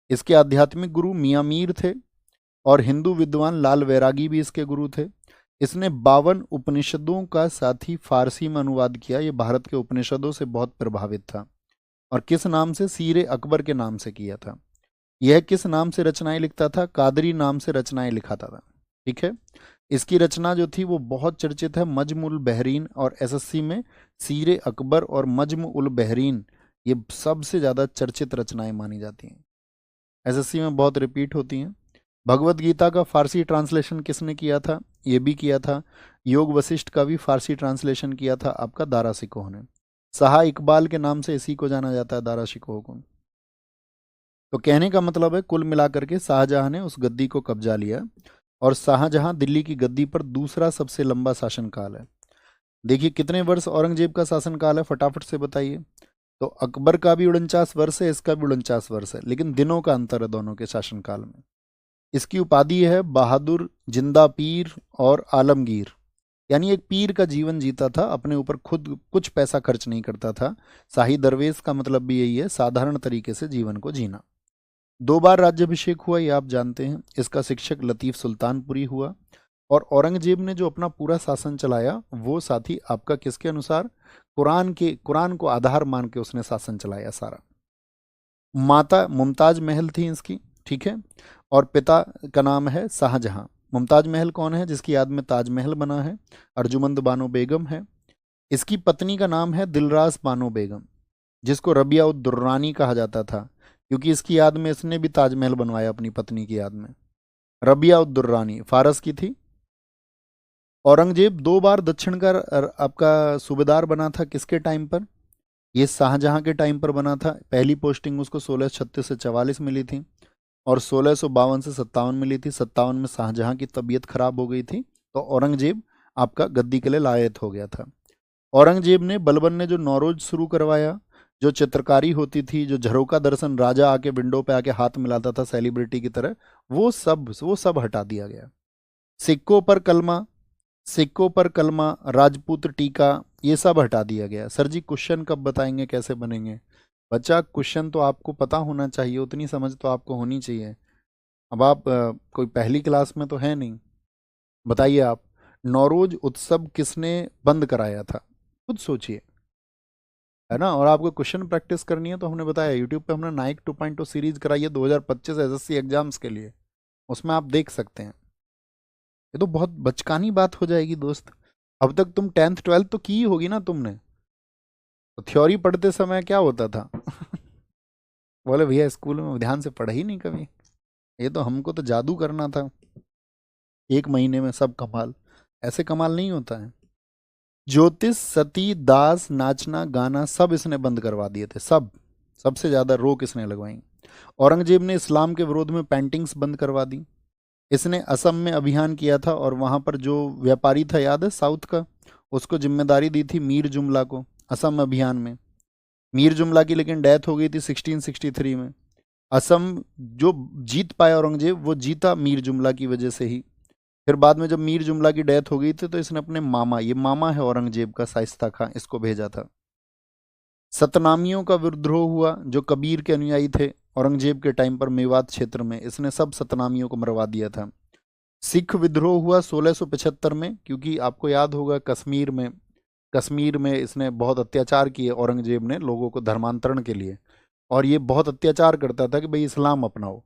इसके आध्यात्मिक गुरु मियाँ मीर थे और हिंदू विद्वान लाल वैरागी भी इसके गुरु थे। इसने 52 उपनिषदों का साथ ही फारसी में अनुवाद किया। ये भारत के उपनिषदों से बहुत प्रभावित था, और किस नाम से? सीरे अकबर के नाम से किया था। यह किस नाम से रचनाएं लिखता था? कादरी नाम से रचनाएं लिखाता था। ठीक है। इसकी रचना जो थी वो बहुत चर्चित है, मजम उल बहरीन, और एसएससी में सीरे अकबर और मजम उल बहरीन ये सबसे ज़्यादा चर्चित रचनाएं मानी जाती हैं, एसएससी में बहुत रिपीट होती हैं। भगवत गीता का फारसी ट्रांसलेशन किसने किया था? ये भी किया था। योग वशिष्ठ का भी फारसी ट्रांसलेशन किया था आपका दारा सिकोह ने। शाह इकबाल के नाम से इसी को जाना जाता है, दारा सिकोह को। तो कहने का मतलब है कुल मिलाकर के शाहजहां ने उस गद्दी को कब्जा लिया, और शाहजहां दिल्ली की गद्दी पर दूसरा सबसे लंबा शासनकाल है। देखिए कितने वर्ष औरंगजेब का शासनकाल है, फटाफट से बताइए। तो अकबर का भी 49 वर्ष है, इसका भी 49 वर्ष है, लेकिन दिनों का अंतर है दोनों के शासनकाल में। इसकी उपाधि है बहादुर, जिंदा पीर और आलमगीर, यानी एक पीर का जीवन जीता था, अपने ऊपर खुद कुछ पैसा खर्च नहीं करता था। शाही दरवेश का मतलब भी यही है, साधारण तरीके से जीवन को जीना। 2 बार राज्याभिषेक हुआ, ये आप जानते हैं। इसका शिक्षक लतीफ सुल्तानपुरी हुआ, और औरंगजेब ने जो अपना पूरा शासन चलाया वो साथी आपका किसके अनुसार? कुरान को आधार मान के उसने शासन चलाया सारा। माता मुमताज महल थी इसकी, ठीक है, और पिता का नाम है शाहजहां। मुमताज महल कौन है? जिसकी याद में ताजमहल बना है, अर्जुमंद बानो बेगम है। इसकी पत्नी का नाम है दिलरास बानो बेगम, जिसको रबिया उद दुर्रानी कहा जाता था, क्योंकि इसकी याद में इसने भी ताजमहल बनवाया अपनी पत्नी की याद में। रबिया उद दुर्रानी फारस की थी। औरंगजेब 2 बार दक्षिण का आपका सूबेदार बना था, किसके टाइम पर? ये शाहजहां के टाइम पर बना था। पहली पोस्टिंग उसको 1636 से 44 मिली थी, और 1652 से 57 मिली थी। 57 में शाहजहां की तबीयत खराब हो गई थी, तो औरंगजेब आपका गद्दी के लिए लायक हो गया था। औरंगजेब ने बलबन ने जो नौरोज शुरू करवाया, जो चित्रकारी होती थी, जो झरोका दर्शन, राजा आके विंडो पे आके हाथ मिलाता था सेलिब्रिटी की तरह, वो सब हटा दिया गया। सिक्कों पर कलमा, सिक्कों पर कलमा, राजपूत टीका, ये सब हटा दिया गया। सर जी क्वेश्चन कब बताएंगे कैसे बनेंगे? बच्चा क्वेश्चन तो आपको पता होना चाहिए, उतनी समझ तो आपको होनी चाहिए। अब आप कोई पहली क्लास में तो है नहीं। बताइए आप, नौरोज उत्सव किसने बंद कराया था? खुद सोचिए, है ना। और आपको क्वेश्चन प्रैक्टिस करनी है तो हमने बताया यूट्यूब पे हमने नाइक 2.0 सीरीज कराई है 2025 एसएससी एग्जाम्स के लिए, उसमें आप देख सकते हैं। ये तो बहुत बचकानी बात हो जाएगी दोस्त। अब तक तुम 10th 12th तो की ही होगी ना तुमने, तो थ्योरी पढ़ते समय क्या होता था? बोले भैया स्कूल में ध्यान से पढ़ा ही नहीं कभी, ये तो हमको तो जादू करना था, 1 महीने में सब कमाल। ऐसे कमाल नहीं होता है। ज्योतिष, सती, दास, नाचना, गाना सब इसने बंद करवा दिए थे, सब। सबसे ज्यादा रोक इसने लगवाई। औरंगजेब ने इस्लाम के विरोध में पेंटिंग्स बंद करवा दी। इसने असम में अभियान किया था और वहां पर जो व्यापारी था, याद है, साउथ का, उसको जिम्मेदारी दी थी मीर जुमला को, असम अभियान में। मीर जुमला की लेकिन डेथ हो गई थी 1663 में। असम जो जीत पाया औरंगजेब, वो जीता मीर जुमला की वजह से ही। फिर बाद में जब मीर जुमला की डेथ हो गई थी तो इसने अपने मामा, ये मामा है औरंगजेब का, शाइस्ता खां, इसको भेजा था। सतनामियों का विद्रोह हुआ, जो कबीर के अनुयायी थे औरंगजेब के टाइम पर मेवात क्षेत्र में, इसने सब सतनामियों को मरवा दिया था। सिख विद्रोह हुआ 1675 में, क्योंकि आपको याद होगा कश्मीर में इसने बहुत अत्याचार किए औरंगजेब ने लोगों को धर्मांतरण के लिए, और ये बहुत अत्याचार करता था कि भाई इस्लाम अपनाओ।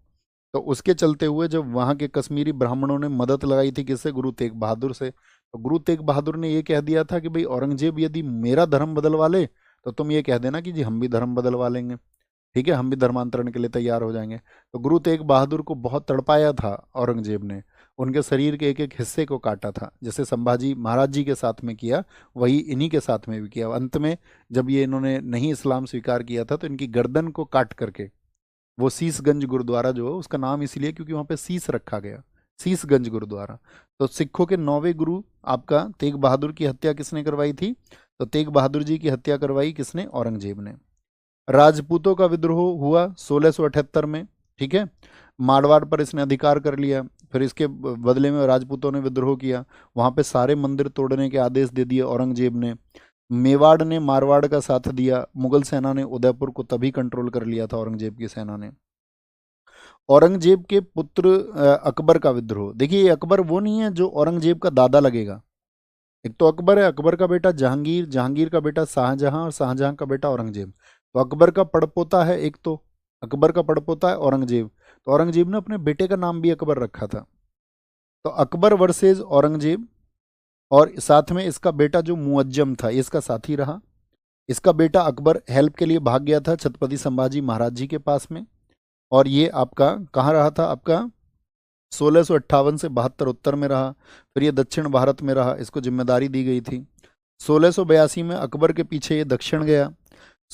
तो उसके चलते हुए जब वहाँ के कश्मीरी ब्राह्मणों ने मदद लगाई थी, किससे? गुरु तेग बहादुर से। तो गुरु तेग बहादुर ने ये कह दिया था कि भाई औरंगजेब यदि मेरा धर्म बदलवा ले तो तुम ये कह देना कि जी हम भी धर्म बदलवा लेंगे, ठीक है, हम भी धर्मांतरण के लिए तैयार हो जाएंगे। तो गुरु तेग बहादुर को बहुत तड़पाया था औरंगजेब ने, उनके शरीर के एक एक हिस्से को काटा था, जैसे संभाजी महाराज जी के साथ में किया, वही इन्हीं के साथ में भी किया। अंत में जब ये इन्होंने नहीं इस्लाम स्वीकार किया था तो इनकी गर्दन को काट करके, वो शीसगंज गुरुद्वारा जो है उसका नाम इसलिए क्योंकि वहां पे शीस रखा गया, शीसगंज गुरुद्वारा। तो सिखों के 9वें गुरु आपका तेग बहादुर की हत्या किसने करवाई थी? तो तेग बहादुर जी की हत्या करवाई किसने? औरंगजेब ने। राजपूतों का विद्रोह हुआ 1678 में, ठीक है, मारवाड़ पर इसने अधिकार कर लिया। फिर इसके बदले में राजपूतों ने विद्रोह किया, वहां पे सारे मंदिर तोड़ने के आदेश दे दिए औरंगजेब ने। मेवाड़ ने मारवाड़ का साथ दिया, मुगल सेना ने उदयपुर को तभी कंट्रोल कर लिया था औरंगजेब की सेना ने। औरंगजेब के पुत्र अकबर का विद्रोह। देखिए ये अकबर वो नहीं है जो औरंगजेब का दादा लगेगा। एक तो अकबर है, अकबर का बेटा जहांगीर, जहांगीर का बेटा शाहजहां, और शाहजहां का बेटा औरंगजेब। तो अकबर का पड़पोता है एक, तो अकबर का पड़पोता है औरंगजेब। तो औरंगजेब ने अपने बेटे का नाम भी अकबर रखा था। तो अकबर वर्सेज औरंगजेब, और साथ में इसका बेटा जो मुअज्जम था, ये इसका साथी रहा। इसका बेटा अकबर हेल्प के लिए भाग गया था छत्रपति संभाजी महाराज जी के पास में, और ये आपका कहाँ रहा था? आपका 1658 से 72 उत्तर में रहा। फिर ये दक्षिण भारत में रहा, इसको जिम्मेदारी दी गई थी। 1682 में अकबर के पीछे ये दक्षिण गया,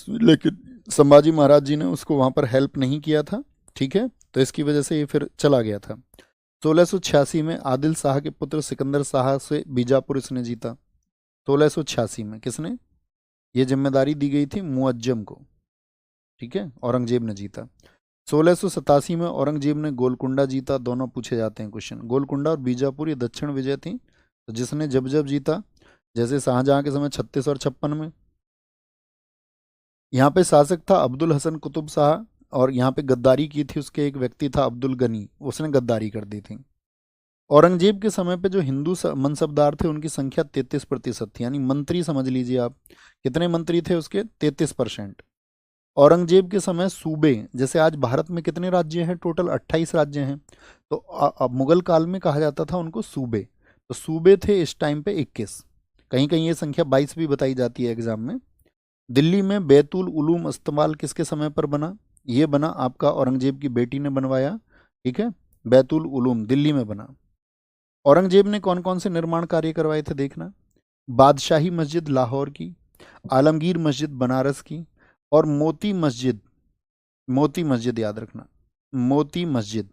लेकिन संभाजी महाराज जी ने उसको वहां पर हेल्प नहीं किया था, ठीक है, तो इसकी वजह से ये फिर चला गया था। 1686 में आदिल शाह के पुत्र सिकंदर शाह से बीजापुर इसने जीता। 1686 में किसने? ये जिम्मेदारी दी गई थी मुअज्जम को, ठीक है, औरंगजेब ने जीता। 1687 में औरंगजेब ने गोलकुंडा जीता। दोनों पूछे जाते हैं क्वेश्चन, गोलकुंडा और बीजापुर ये दक्षिण विजय थी। तो जिसने जब जब जीता, जैसे शाहजहां के समय 36 और 56 में। यहाँ पे शासक था अब्दुल हसन कुतुब शाह, और यहाँ पे गद्दारी की थी उसके एक व्यक्ति था अब्दुल गनी, उसने गद्दारी कर दी थी। औरंगजेब के समय पे जो हिंदू मनसबदार थे उनकी संख्या 33% थी, यानी मंत्री समझ लीजिए आप, कितने मंत्री थे उसके? 33%। औरंगजेब के समय सूबे, जैसे आज भारत में कितने राज्य हैं? टोटल 28 राज्य हैं। तो मुगल काल में कहा जाता था उनको सूबे। तो सूबे थे इस टाइम पे 21, कहीं कहीं ये संख्या 22 भी बताई जाती है एग्जाम में। दिल्ली में बैतुल उलूम इस्तेमाल किसके समय पर बना? ये बना आपका औरंगजेब की बेटी ने बनवाया, ठीक है, बैतुल उलूम दिल्ली में बना। औरंगजेब ने कौन कौन से निर्माण कार्य करवाए थे देखना, बादशाही मस्जिद लाहौर की, आलमगीर मस्जिद बनारस की, और मोती मस्जिद, मोती मस्जिद याद रखना, मोती मस्जिद।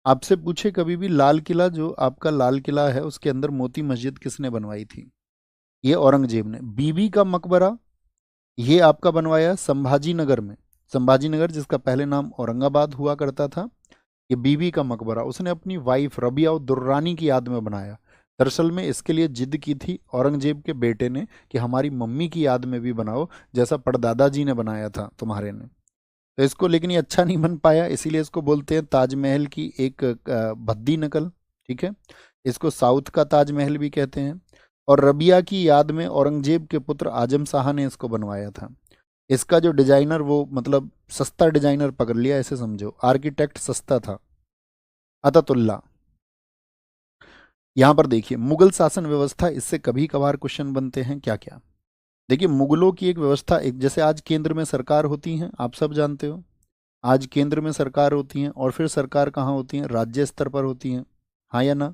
आपसे पूछे कभी भी लाल किला, जो आपका लाल किला है उसके अंदर मोती मस्जिद किसने बनवाई थी? ये औरंगजेब ने। बीबी का मकबरा ये आपका बनवाया संभाजी नगर में, संभाजी नगर जिसका पहले नाम औरंगाबाद हुआ करता था। ये बीबी का मकबरा उसने अपनी वाइफ रबिया दुर्रानी की याद में बनाया, दरअसल में इसके लिए जिद की थी औरंगजेब के बेटे ने कि हमारी मम्मी की याद में भी बनाओ, जैसा परदादा जी ने बनाया था तुम्हारे ने। तो इसको लेकिन ये अच्छा नहीं बन पाया, इसीलिए इसको बोलते हैं ताजमहल की एक भद्दी नकल। ठीक है, इसको साउथ का ताजमहल भी कहते हैं। और रबिया की याद में औरंगजेब के पुत्र आजम शाह ने इसको बनवाया था। इसका जो डिजाइनर वो मतलब सस्ता डिजाइनर पकड़ लिया, ऐसे समझो, आर्किटेक्ट सस्ता था, अतातुल्ला। यहां पर देखिए मुगल शासन व्यवस्था, इससे कभी कभार क्वेश्चन बनते हैं क्या क्या। देखिए मुगलों की एक व्यवस्था, एक जैसे आज केंद्र में सरकार होती है, आप सब जानते हो, आज केंद्र में सरकार होती है और फिर सरकार कहाँ होती है, राज्य स्तर पर होती है। हाँ या ना?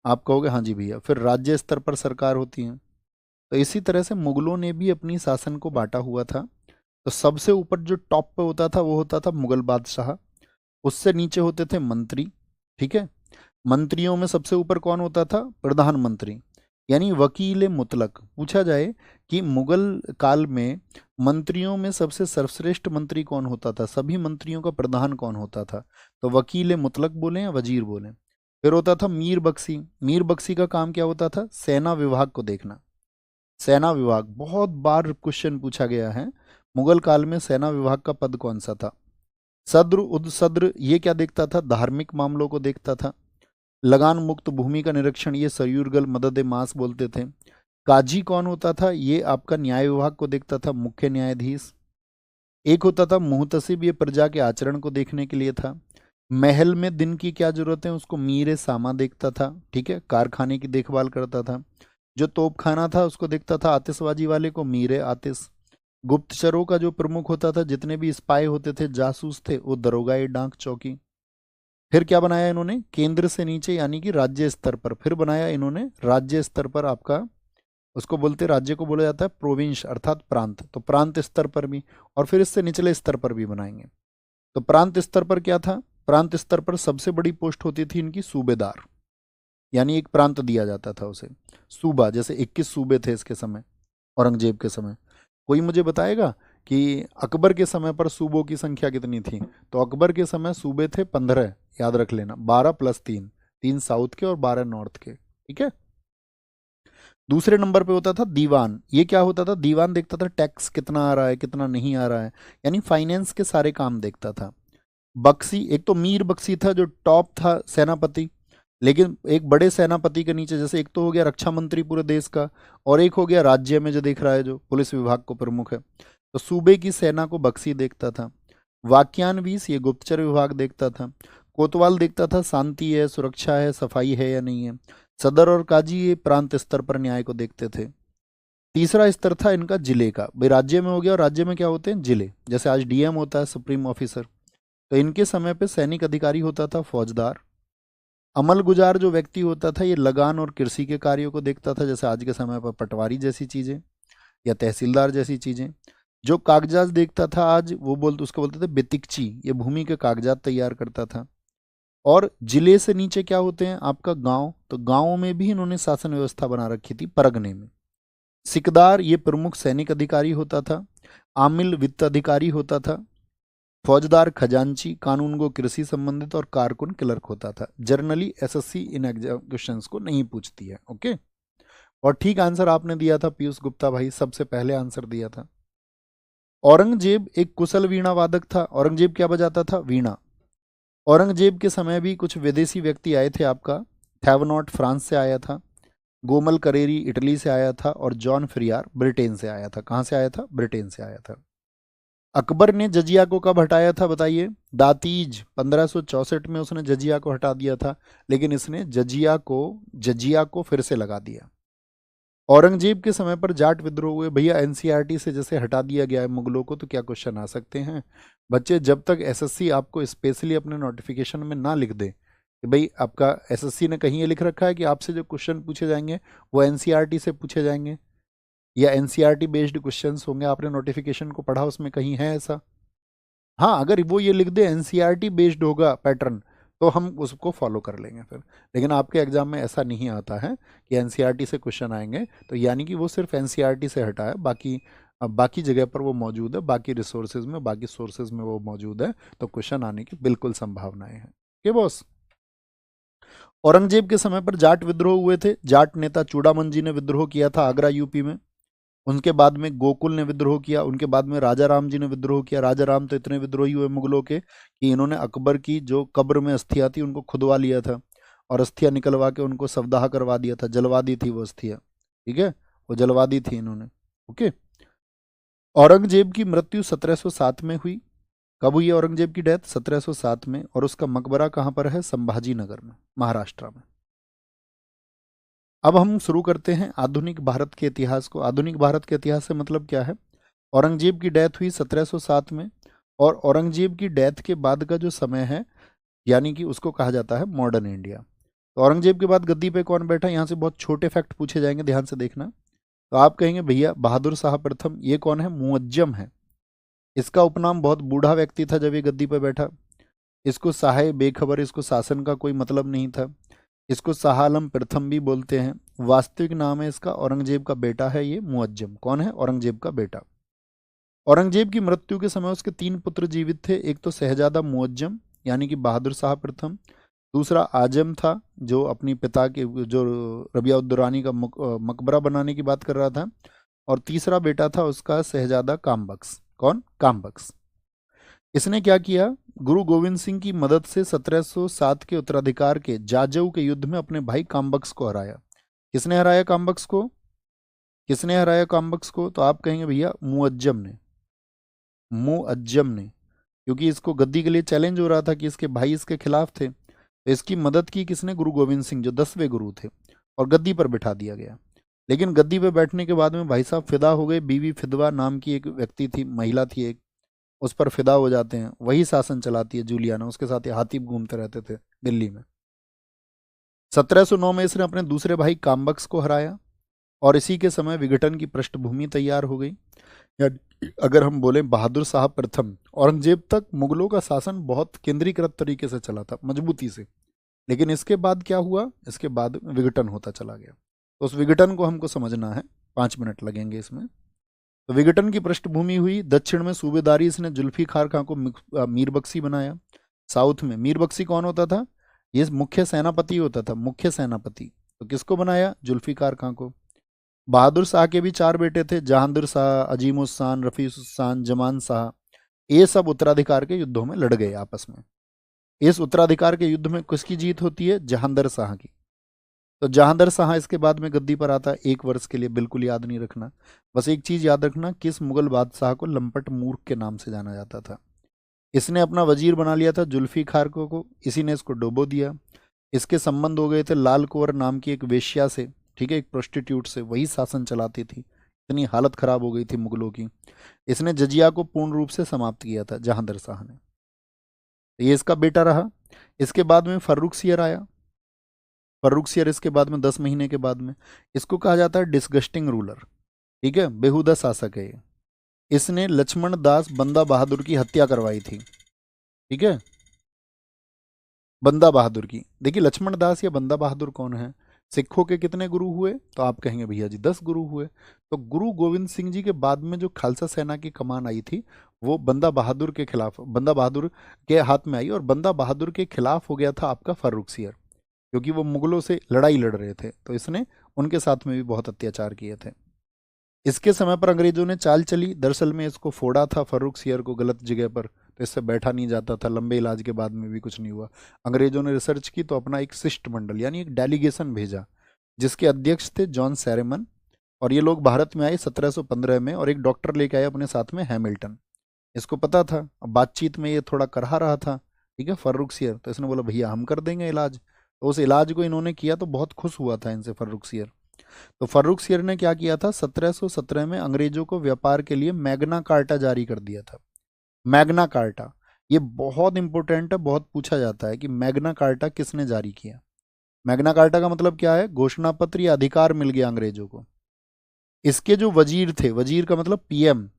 आप कहोगे हाँ जी भैया, फिर राज्य स्तर पर सरकार होती है। तो इसी तरह से मुगलों ने भी अपनी शासन को बांटा हुआ था। तो सबसे ऊपर जो टॉप पे होता था वो होता था मुगल बादशाह, उससे नीचे होते थे मंत्री। ठीक है, मंत्रियों में सबसे ऊपर कौन होता था, प्रधानमंत्री, यानी वकील मुतलक। पूछा जाए कि मुगल काल में मंत्रियों में सबसे सर्वश्रेष्ठ मंत्री कौन होता था, सभी मंत्रियों का प्रधान कौन होता था, तो वकील मुतलक बोले या वजीर बोले। फिर होता था मीर बख्शी। मीर बख्शी का काम क्या होता था, सेना विभाग को देखना। सेना विभाग बहुत बार क्वेश्चन पूछा गया है, मुगल काल में सेना विभाग का पद कौन सा था। सद्र उद सद्र ये क्या देखता था, धार्मिक मामलों को देखता था। लगान मुक्त भूमि का निरीक्षण, ये सरयूरगल मदद मास बोलते थे। काजी कौन होता था, ये आपका न्याय विभाग को देखता था, मुख्य न्यायाधीश। एक होता था मुहतसिब, ये प्रजा के आचरण को देखने के लिए था। महल में दिन की क्या जरूरत है, उसको मीर सामा देखता था। ठीक है, कारखाने की देखभाल करता था। जो तोपखाना था उसको देखता था, आतिशबाजी वाले को मीर आतिश। गुप्तचरों का जो प्रमुख होता था, जितने भी स्पाई होते थे, जासूस थे, वो दरोगा ए डाक चौकी। फिर क्या बनाया इन्होंने, केंद्र से नीचे यानी कि राज्य स्तर पर, फिर बनाया इन्होंने राज्य स्तर पर आपका, उसको बोलते, राज्य को बोला जाता है प्रोविंस अर्थात प्रांत, तो प्रांत स्तर पर भी, और फिर इससे निचले स्तर पर भी बनाएंगे। तो प्रांत स्तर पर क्या था, प्रांत स्तर पर सबसे बड़ी पोस्ट होती थी इनकी सूबेदार, यानी एक प्रांत दिया जाता था उसे सूबा, जैसे 21 सूबे थे इसके समय, औरंगजेब के समय। कोई मुझे बताएगा कि अकबर के समय पर सूबों की संख्या कितनी थी, तो अकबर के समय सूबे थे 15, याद रख लेना, 12 प्लस 3, 3 साउथ के और 12 नॉर्थ के। ठीक है, दूसरे नंबर पे होता था दीवान। ये क्या होता था, दीवान देखता था टैक्स कितना आ रहा है कितना नहीं आ रहा है, यानी फाइनेंस के सारे काम देखता था। बक्सी, एक तो मीर बक्सी था जो टॉप था सेनापति, लेकिन एक बड़े सेनापति के नीचे, जैसे एक तो हो गया रक्षा मंत्री पूरे देश का, और एक हो गया राज्य में जो देख रहा है, जो पुलिस विभाग को प्रमुख है, तो सूबे की सेना को बक्सी देखता था। वाक्यानवीस ये गुप्तचर विभाग देखता था। कोतवाल देखता था शांति है, सुरक्षा है, सफाई है या नहीं है। सदर और काजी ये प्रांत स्तर पर न्याय को देखते थे। तीसरा स्तर था इनका जिले का, भाई राज्य में हो गया, और राज्य में क्या होते हैं, जिले, जैसे आज डीएम होता है सुप्रीम ऑफिसर, तो इनके समय पे सैनिक अधिकारी होता था फौजदार। अमल गुजार जो व्यक्ति होता था, ये लगान और कृषि के कार्यों को देखता था, जैसे आज के समय पर पटवारी जैसी चीजें या तहसीलदार जैसी चीजें। जो कागजात देखता था आज, वो बोलते, उसको बोलते थे बेतिकची, ये भूमि के कागजात तैयार करता था। और जिले से नीचे क्या होते हैं आपका गांव, तो गांव में भी इन्होंने शासन व्यवस्था बना रखी थी परगने में। सिकदार ये प्रमुख सैनिक अधिकारी होता था। आमिल वित्त अधिकारी होता था। फौजदार खजांची कानून को कृषि संबंधित, और कारकुन क्लर्क होता था। जर्नली एसएससी इन एग्जामिनेशंस को नहीं पूछती है। ओके, और ठीक आंसर आपने दिया था पीयूष गुप्ता भाई, सबसे पहले आंसर दिया था। औरंगजेब एक कुशल वीणा वादक था। औरंगजेब क्या बजाता था, वीणा। औरंगजेब के समय भी कुछ विदेशी व्यक्ति आए थे आपका, थैवनॉट फ्रांस से आया था, गोमल करेरी इटली से आया था, और जॉन फ्रियार ब्रिटेन से आया था। कहाँ से आया था, ब्रिटेन से आया था। अकबर ने जजिया को कब हटाया था बताइए, दातीज 1564 में उसने जजिया को हटा दिया था, लेकिन इसने जजिया को फिर से लगा दिया। औरंगजेब के समय पर जाट विद्रोह हुए, भैया एनसीईआरटी से जैसे हटा दिया गया है मुगलों को, तो क्या क्वेश्चन आ सकते हैं बच्चे, जब तक एसएससी आपको स्पेशली अपने नोटिफिकेशन में ना लिख दे कि भाई आपका एसएससी ने कहीं ये लिख रखा है कि आपसे जो क्वेश्चन पूछे जाएंगे वो एनसीईआरटी से पूछे जाएंगे या एनसीईआरटी बेस्ड क्वेश्चंस होंगे, आपने नोटिफिकेशन को पढ़ा, उसमें कहीं है ऐसा? हाँ, अगर वो ये लिख दे एनसीईआरटी बेस्ड होगा पैटर्न, तो हम उसको फॉलो कर लेंगे फिर। लेकिन आपके एग्जाम में ऐसा नहीं आता है कि एनसीईआरटी से क्वेश्चन आएंगे, तो यानी कि वो सिर्फ एनसीईआरटी से हटा है, बाकी बाकी जगह पर वो मौजूद है, बाकी रिसोर्सेज में, बाकी सोर्सेज में वो मौजूद है, तो क्वेश्चन आने की बिल्कुल संभावनाएं हैं। Okay boss. औरंगजेब के समय पर जाट विद्रोह हुए थे। जाट नेता चूड़ामन जी ने विद्रोह किया था आगरा यूपी में। उनके बाद में गोकुल ने विद्रोह किया। उनके बाद में राजा राम जी ने विद्रोह किया। राजा राम तो इतने विद्रोही हुए मुगलों के कि इन्होंने अकबर की जो कब्र में अस्थियां थी उनको खुदवा लिया था और अस्थियां निकलवा के उनको शवदाह करवा दिया था, जलवा दी थी वो अस्थियां। ठीक है, वो जलवा दी थी इन्होंने। ओके। औरंगजेब की मृत्यु 1707 में हुई। कब हुई है औरंगजेब की डेथ? 1707 में। और उसका मकबरा कहाँ पर है? संभाजी नगर में, महाराष्ट्र में। अब हम शुरू करते हैं आधुनिक भारत के इतिहास को। आधुनिक भारत के इतिहास से मतलब क्या है? औरंगजेब की डेथ हुई 1707 में, और औरंगजेब की डेथ के बाद का जो समय है यानी कि उसको कहा जाता है मॉडर्न इंडिया। तो औरंगजेब के बाद गद्दी पे कौन बैठा? यहाँ से बहुत छोटे फैक्ट पूछे जाएंगे, ध्यान से देखना। तो आप कहेंगे भैया बहादुर शाह प्रथम, ये कौन है? मुअज्जम है। इसका उपनाम, बहुत बूढ़ा व्यक्ति था जब ये गद्दी पर बैठा। इसको साहे बेखबर, इसको शासन का कोई मतलब नहीं था। इसको शाह आलम प्रथम भी बोलते हैं। वास्तविक नाम है इसका, औरंगजेब का बेटा है ये मुअज्जम। कौन है? औरंगजेब का बेटा। औरंगजेब की मृत्यु के समय उसके 3 पुत्र जीवित थे। एक तो शहजादा मुअज्जम यानी कि बहादुर शाह प्रथम। दूसरा आजम था जो अपनी पिता के, जो रबिया उद दौरानी का मकबरा बनाने की बात कर रहा था। और तीसरा बेटा था उसका शहजादा कामबख्श। कौन? कामबख्श। इसने क्या किया? गुरु गोविंद सिंह की मदद से 1707 के उत्तराधिकार के जाजऊ के युद्ध में अपने भाई कामबख्श को हराया। किसने हराया कामबख्श को? किसने हराया कामबख्श को? तो आप कहेंगे भैया मुअज्जम ने। मुअज्जम ने, क्योंकि इसको गद्दी के लिए चैलेंज हो रहा था कि इसके भाई इसके खिलाफ थे। तो इसकी मदद की किसने? गुरु गोविंद सिंह, जो 10वें गुरु थे, और गद्दी पर बिठा दिया गया। लेकिन गद्दी पर बैठने के बाद में भाई साहब फिदा हो गए। बीवी फिदवा नाम की एक व्यक्ति थी, महिला थी एक, उस पर फिदा हो जाते हैं। वही शासन चलाती है जूलियाना, उसके साथ ये हाथी घूमते रहते थे दिल्ली में। 1709 में इसने अपने दूसरे भाई कामबख्श को हराया, और इसी के समय विघटन की पृष्ठभूमि तैयार हो गई। या अगर हम बोले बहादुर शाह प्रथम, औरंगजेब तक मुगलों का शासन बहुत केंद्रीकृत तरीके से चला था, मजबूती से। लेकिन इसके बाद क्या हुआ? इसके बाद विघटन होता चला गया। तो उस विघटन को हमको समझना है, 5 मिनट लगेंगे इसमें। तो विघटन की पृष्ठभूमि हुई। दक्षिण में सूबेदारी इसने जुल्फिकार खां को मीर बख्शी बनाया। साउथ में मीर बख्शी कौन होता था? ये मुख्य सेनापति होता था, मुख्य सेनापति। तो किसको बनाया? जुल्फिकार खां को। बहादुर शाह के भी 4 बेटे थे, जहांगीर शाह, अजीमुस्सान, रफीसुस्सान, जमान शाह। ये सब उत्तराधिकार के युद्धों में लड़ गए आपस में। इस उत्तराधिकार के युद्ध में किसकी जीत होती है? जहांगीर शाह की। तो जहांगीर शाह इसके बाद में गद्दी पर आता है 1 वर्ष के लिए। बिल्कुल याद नहीं रखना, बस एक चीज याद रखना, किस मुगल बादशाह को लंपट मूर्ख के नाम से जाना जाता था। इसने अपना वजीर बना लिया था जुल्फिकार को, इसी ने इसको डुबो दिया। इसके संबंध हो गए थे लाल कुंवर नाम की एक वेश्या से, ठीक है, एक प्रोस्टिट्यूट से, वही शासन चलाती थी। इतनी हालत खराब हो गई थी मुगलों की। इसने जजिया को पूर्ण रूप से समाप्त किया था जहांगीर शाह ने। तो ये इसका बेटा रहा। इसके बाद में फर्रुखसियर आया। फर्रुखसियर इसके बाद में 10 महीने के बाद में। इसको कहा जाता है डिस्गस्टिंग रूलर, ठीक है, बेहुदा शासक है ये। इसने लक्ष्मण दास बंदा बहादुर की हत्या करवाई थी, ठीक है, बंदा बहादुर की। देखिए लक्ष्मण दास या बंदा बहादुर कौन है? सिखों के कितने गुरु हुए? तो आप कहेंगे भैया जी 10 गुरु हुए। तो गुरु गोविंद सिंह जी के बाद में जो खालसा सेना की कमान आई थी वो बंदा बहादुर के खिलाफ, बंदा बहादुर के हाथ में आई, और बंदा बहादुर के खिलाफ हो गया था आपका फर्रुखसियर, क्योंकि वो मुगलों से लड़ाई लड़ रहे थे। तो इसने उनके साथ में भी बहुत अत्याचार किए थे। इसके समय पर अंग्रेजों ने चाल चली। दरअसल में इसको फोड़ा था फर्रुखसियर को गलत जगह पर, तो इससे बैठा नहीं जाता था। लंबे इलाज के बाद में भी कुछ नहीं हुआ। अंग्रेजों ने रिसर्च की तो अपना एक शिष्टमंडल यानी एक डेलीगेशन भेजा, जिसके अध्यक्ष थे जॉन सैरेमन। और ये लोग भारत में आए 1715 में, और एक डॉक्टर लेके आए अपने साथ में, हैमिल्टन। इसको पता था, अब बातचीत में ये थोड़ा करहा रहा था, ठीक है, फर्रुखसियर। तो इसने बोला भैया हम कर देंगे इलाज। तो उस इलाज को इन्होंने किया तो बहुत खुश हुआ था इनसे फर्रुखसियर। तो फर्रुखसियर ने क्या किया था? 1717 में अंग्रेजों को व्यापार के लिए मैग्ना कार्टा जारी कर दिया था। मैग्ना कार्टा, ये बहुत इंपॉर्टेंट है, बहुत पूछा जाता है कि मैग्ना कार्टा किसने जारी किया। मैग्ना कार्टा का मतलब क्या है? घोषणा पत्र या अधिकार मिल गया अंग्रेजों को। इसके जो वजीर थे, वजीर का मतलब पीएम,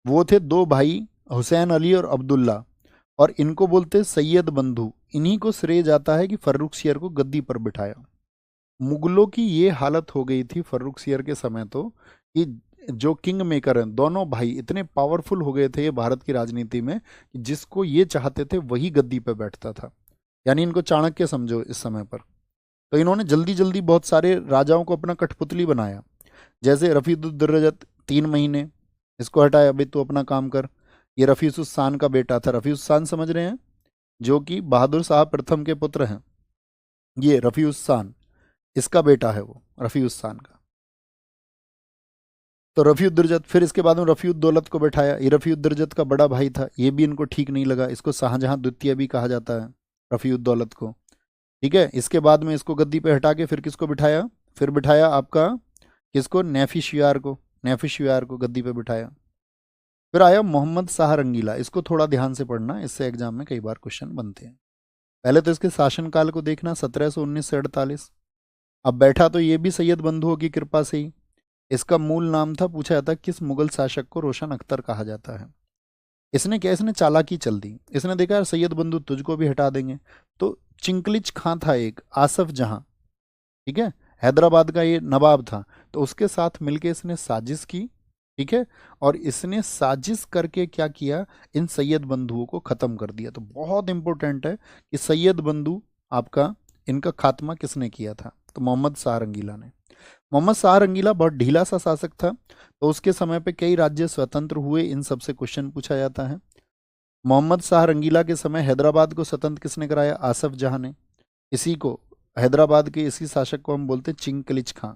वो थे 2 भाई, हुसैन अली और अब्दुल्ला, और इनको बोलते सैयद बंधु। इन्हीं को श्रेय जाता है कि फर्रुखसियर को गद्दी पर बिठाया। मुगलों की ये हालत हो गई थी फर्रुखसियर के समय तो, कि जो किंग मेकर हैं दोनों भाई इतने पावरफुल हो गए थे ये भारत की राजनीति में, कि जिसको ये चाहते थे वही गद्दी पे बैठता था। यानी इनको चाणक्य समझो इस समय पर। तो इन्होंने जल्दी जल्दी बहुत सारे राजाओं को अपना कठपुतली बनाया। जैसे रफीदुद्दरजत 3 महीने, इसको हटाया, भाई तू अपना काम कर। ये रफीसुस्सान का बेटा था। रफीसुस्सान समझ रहे हैं, जो कि बहादुर शाह प्रथम के पुत्र हैं। ये रफीउस्सान, इसका बेटा है वो, रफीउस्सान का। तो रफीउद्दरजत, फिर इसके बाद में रफीउद्दौलत को बैठाया। ये रफीउद्दरजत का बड़ा भाई था, ये भी इनको ठीक नहीं लगा। इसको शाहजहां द्वितीय भी कहा जाता है, रफीउद्दौलत को। ठीक है, इसके बाद में इसको गद्दी पे हटा के फिर किसको बिठाया? फिर बिठाया आपका किसको? नेफिशियार को। नेफिशियार को गद्दी पे बिठाया। फिर आया मोहम्मद शाह रंगीला। इसको थोड़ा ध्यान से पढ़ना, इससे एग्जाम में कई बार क्वेश्चन बनते हैं। पहले तो इसके शासनकाल को देखना, 1719 से 48। अब बैठा तो ये भी सैयद बंधुओं की कृपा से ही। इसका मूल नाम था, पूछा जाता किस मुगल शासक को रोशन अख्तर कहा जाता है। इसने क्या, इसने चालाकी चल दी। इसने देखा यार सैयद बंधु तुझको भी हटा देंगे, तो चिंकलिच खां था एक, आसफ जहां, ठीक है, हैदराबाद का ये नवाब था, तो उसके साथ मिलके इसने साजिश की। ठीक है, और इसने साजिश करके क्या किया? इन सैयद बंधुओं को खत्म कर दिया। तो बहुत इंपॉर्टेंट है कि सैयद बंधु आपका, इनका खात्मा किसने किया था? तो मोहम्मद शाह रंगीला ने। मोहम्मद शाह रंगीला बहुत ढीला सा शासक था, तो उसके समय पे कई राज्य स्वतंत्र हुए, इन सबसे क्वेश्चन पूछा जाता है। मोहम्मद शाह रंगीला के समय हैदराबाद को स्वतंत्र किसने कराया? आसफ जहां ने। इसी को, हैदराबाद के इसी शासक को हम बोलते चिंकलिच खां।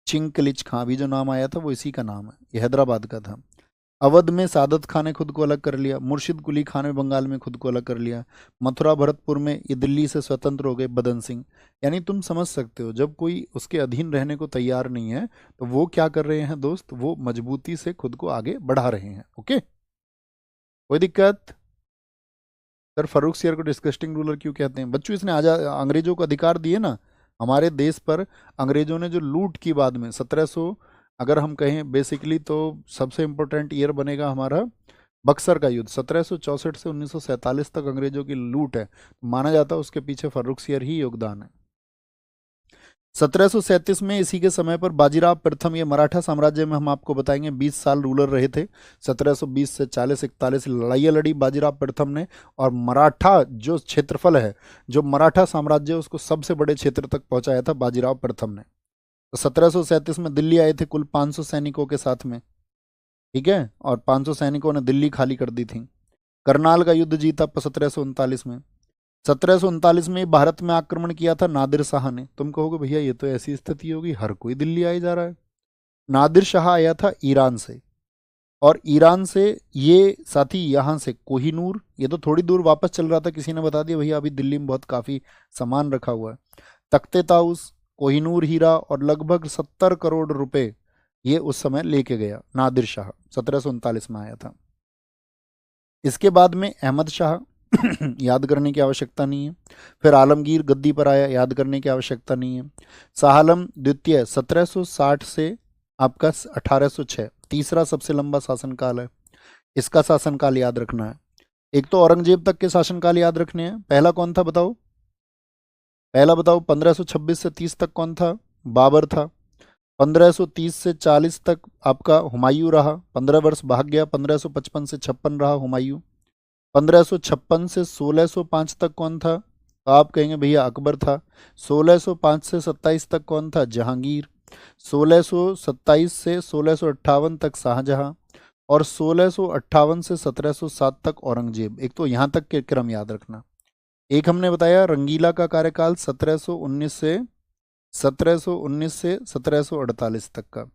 चिंकलिच खां भी जो नाम आया था वो इसी का नाम है, ये हैदराबाद का था। अवध में सादत खां ने खुद को अलग कर लिया। मुर्शिद कुली खान ने बंगाल में खुद को अलग कर लिया। मथुरा भरतपुर में ये दिल्ली से स्वतंत्र हो गए, बदन सिंह। यानी तुम समझ सकते हो, जब कोई उसके अधीन रहने को तैयार नहीं है तो वो क्या कर रहे हैं दोस्त? वो मजबूती से खुद को आगे बढ़ा रहे हैं। ओके, कोई दिक्कत? सर फर्रुख सियर को डिस्गस्टिंग रूलर क्यों कहते हैं? बच्चों इसने आजाद, अंग्रेजों को अधिकार दिए ना हमारे देश पर। अंग्रेजों ने जो लूट की बाद में 1700, अगर हम कहें बेसिकली, तो सबसे इंपॉर्टेंट ईयर बनेगा हमारा बक्सर का युद्ध। 1764 से 1947 तक अंग्रेजों की लूट है, माना जाता है उसके पीछे फर्रुख सियर ही योगदान है। 1737 में इसी के समय पर बाजीराव प्रथम, ये मराठा साम्राज्य में हम आपको बताएंगे 20 साल रूलर रहे थे। 1720 से 40-41 लड़ाइयाँ लड़ी बाजीराव प्रथम ने, और मराठा जो क्षेत्रफल है, जो मराठा साम्राज्य, उसको सबसे बड़े क्षेत्र तक पहुंचाया था बाजीराव प्रथम ने। तो 1737 में दिल्ली आए थे कुल 500 सैनिकों के साथ में। ठीक है, और 500 सैनिकों ने दिल्ली खाली कर दी थी। करनाल का युद्ध जीता 1739 में। 1739 में भारत में आक्रमण किया था नादिर शाह ने। तुम कहोगे भैया ये तो ऐसी स्थिति होगी, हर कोई दिल्ली आए जा रहा है। नादिर शाह आया था ईरान से, और ईरान से ये साथी यहाँ से कोहिनूर, ये तो थोड़ी दूर वापस चल रहा था, किसी ने बता दिया भैया अभी दिल्ली में बहुत काफ़ी सामान रखा हुआ है। तख्ते ताउस, कोहिनूर हीरा और लगभग 70 करोड़ रुपए ये उस समय लेके गया नादिर शाह। 1739 में आया था। इसके बाद में अहमद शाह याद करने की आवश्यकता नहीं है। फिर आलमगीर गद्दी पर आया, याद करने की आवश्यकता नहीं है। शाह आलम द्वितीय 1760 से आपका 1806, तीसरा सबसे लंबा शासनकाल है। इसका शासनकाल याद रखना है। एक तो औरंगजेब तक के शासनकाल याद रखने हैं। पहला कौन था बताओ? पहला बताओ, 1526 से 30 तक कौन था? बाबर था। 1530 से 40 तक आपका हुमायूं रहा, 15 वर्ष भाग गया। 1555 से 56 रहा हुमायूं। 1556 से 1605 तक कौन था? तो आप कहेंगे भैया अकबर था। 1605 से 27 तक कौन था? जहांगीर। 1627 से 1658 तक शाहजहां, और 1658 से 1707 तक औरंगजेब। एक तो यहाँ तक के क्रम याद रखना। एक हमने बताया रंगीला का कार्यकाल 1719 से 1748 तक का,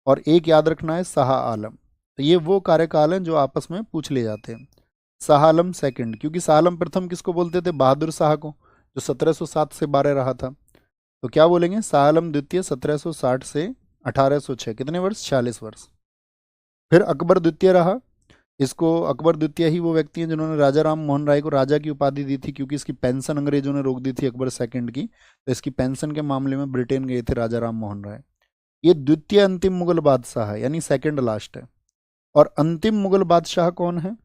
और एक याद रखना है शाह आलम। तो ये वो कार्यकाल हैं जो आपस में पूछ ले जाते हैं। शाह आलम सेकंड, क्योंकि शाह आलम प्रथम किसको बोलते थे? बहादुर शाह को, जो 1707 से 12 रहा था। तो क्या बोलेंगे? शाह आलम द्वितीय 1760 से 1806, कितने वर्ष? 46 वर्ष। फिर अकबर द्वितीय रहा। इसको अकबर द्वितीय ही वो व्यक्ति हैं जिन्होंने राजा राम मोहन राय को राजा की उपाधि दी थी, क्योंकि इसकी पेंशन अंग्रेजों ने रोक दी थी अकबर सेकंड की। तो इसकी पेंशन के मामले में ब्रिटेन गए थे राजा राम मोहन राय। ये द्वितीय अंतिम मुगल बादशाह है, यानी सेकंड लास्ट है। और अंतिम मुगल बादशाह कौन है?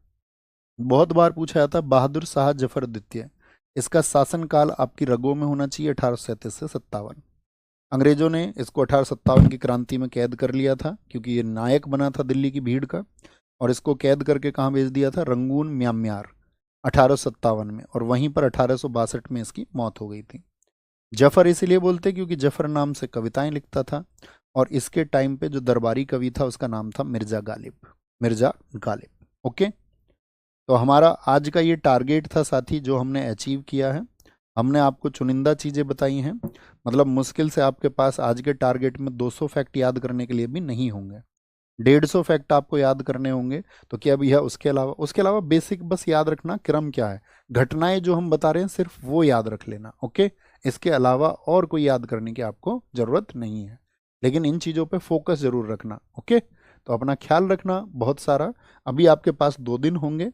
बहुत बार पूछा जाता है, बहादुर शाह जफर द्वितीय। इसका शासनकाल आपकी रगों में होना चाहिए 1837 से 57। अंग्रेजों ने इसको 1857 की क्रांति में कैद कर लिया था, क्योंकि ये नायक बना था दिल्ली की भीड़ का, और इसको कैद करके कहाँ भेज दिया था? रंगून, म्यांमार, 1857 में, और वहीं पर 1862 में इसकी मौत हो गई थी। जफर इसीलिए बोलते क्योंकि जफर नाम से कविताएं लिखता था, और इसके टाइम पे जो दरबारी कवि था उसका नाम था मिर्जा गालिब। मिर्जा गालिब। ओके। तो हमारा आज का ये टारगेट था साथी, जो हमने अचीव किया है। हमने आपको चुनिंदा चीज़ें बताई हैं, मतलब मुश्किल से आपके पास आज के टारगेट में 200 फैक्ट याद करने के लिए भी नहीं होंगे, 150 फैक्ट आपको याद करने होंगे। तो क्या भैया उसके अलावा बेसिक बस याद रखना क्रम क्या है, घटनाएं जो हम बता रहे हैं सिर्फ वो याद रख लेना। ओके। इसके अलावा और कोई याद करने की आपको ज़रूरत नहीं है, लेकिन इन चीज़ों पे फोकस ज़रूर रखना। ओके। तो अपना ख्याल रखना बहुत सारा। अभी आपके पास 2 दिन होंगे,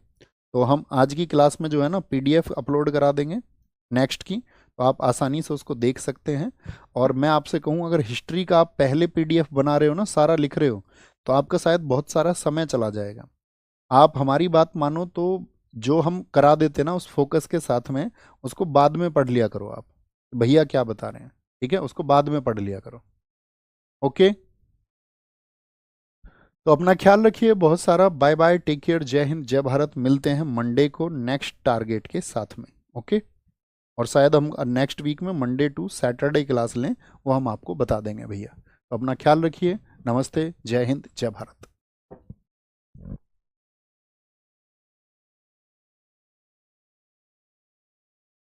तो हम आज की क्लास में जो है ना पीडीएफ अपलोड करा देंगे नेक्स्ट की, तो आप आसानी से उसको देख सकते हैं। और मैं आपसे कहूँ, अगर हिस्ट्री का आप पहले पीडीएफ बना रहे हो ना, सारा लिख रहे हो, तो आपका शायद बहुत सारा समय चला जाएगा। आप हमारी बात मानो तो जो हम करा देते ना उस फोकस के साथ में, उसको बाद में पढ़ लिया करो आप, भैया क्या बता रहे हैं, ठीक है, उसको बाद में पढ़ लिया करो। ओके। तो अपना ख्याल रखिए बहुत सारा। बाय बाय, टेक केयर, जय हिंद, जय भारत। मिलते हैं मंडे को नेक्स्ट टारगेट के साथ में। ओके। और शायद हम नेक्स्ट वीक में मंडे टू सैटरडे क्लास लें, वो हम आपको बता देंगे भैया। तो अपना ख्याल रखिए। नमस्ते, जय हिंद, जय भारत।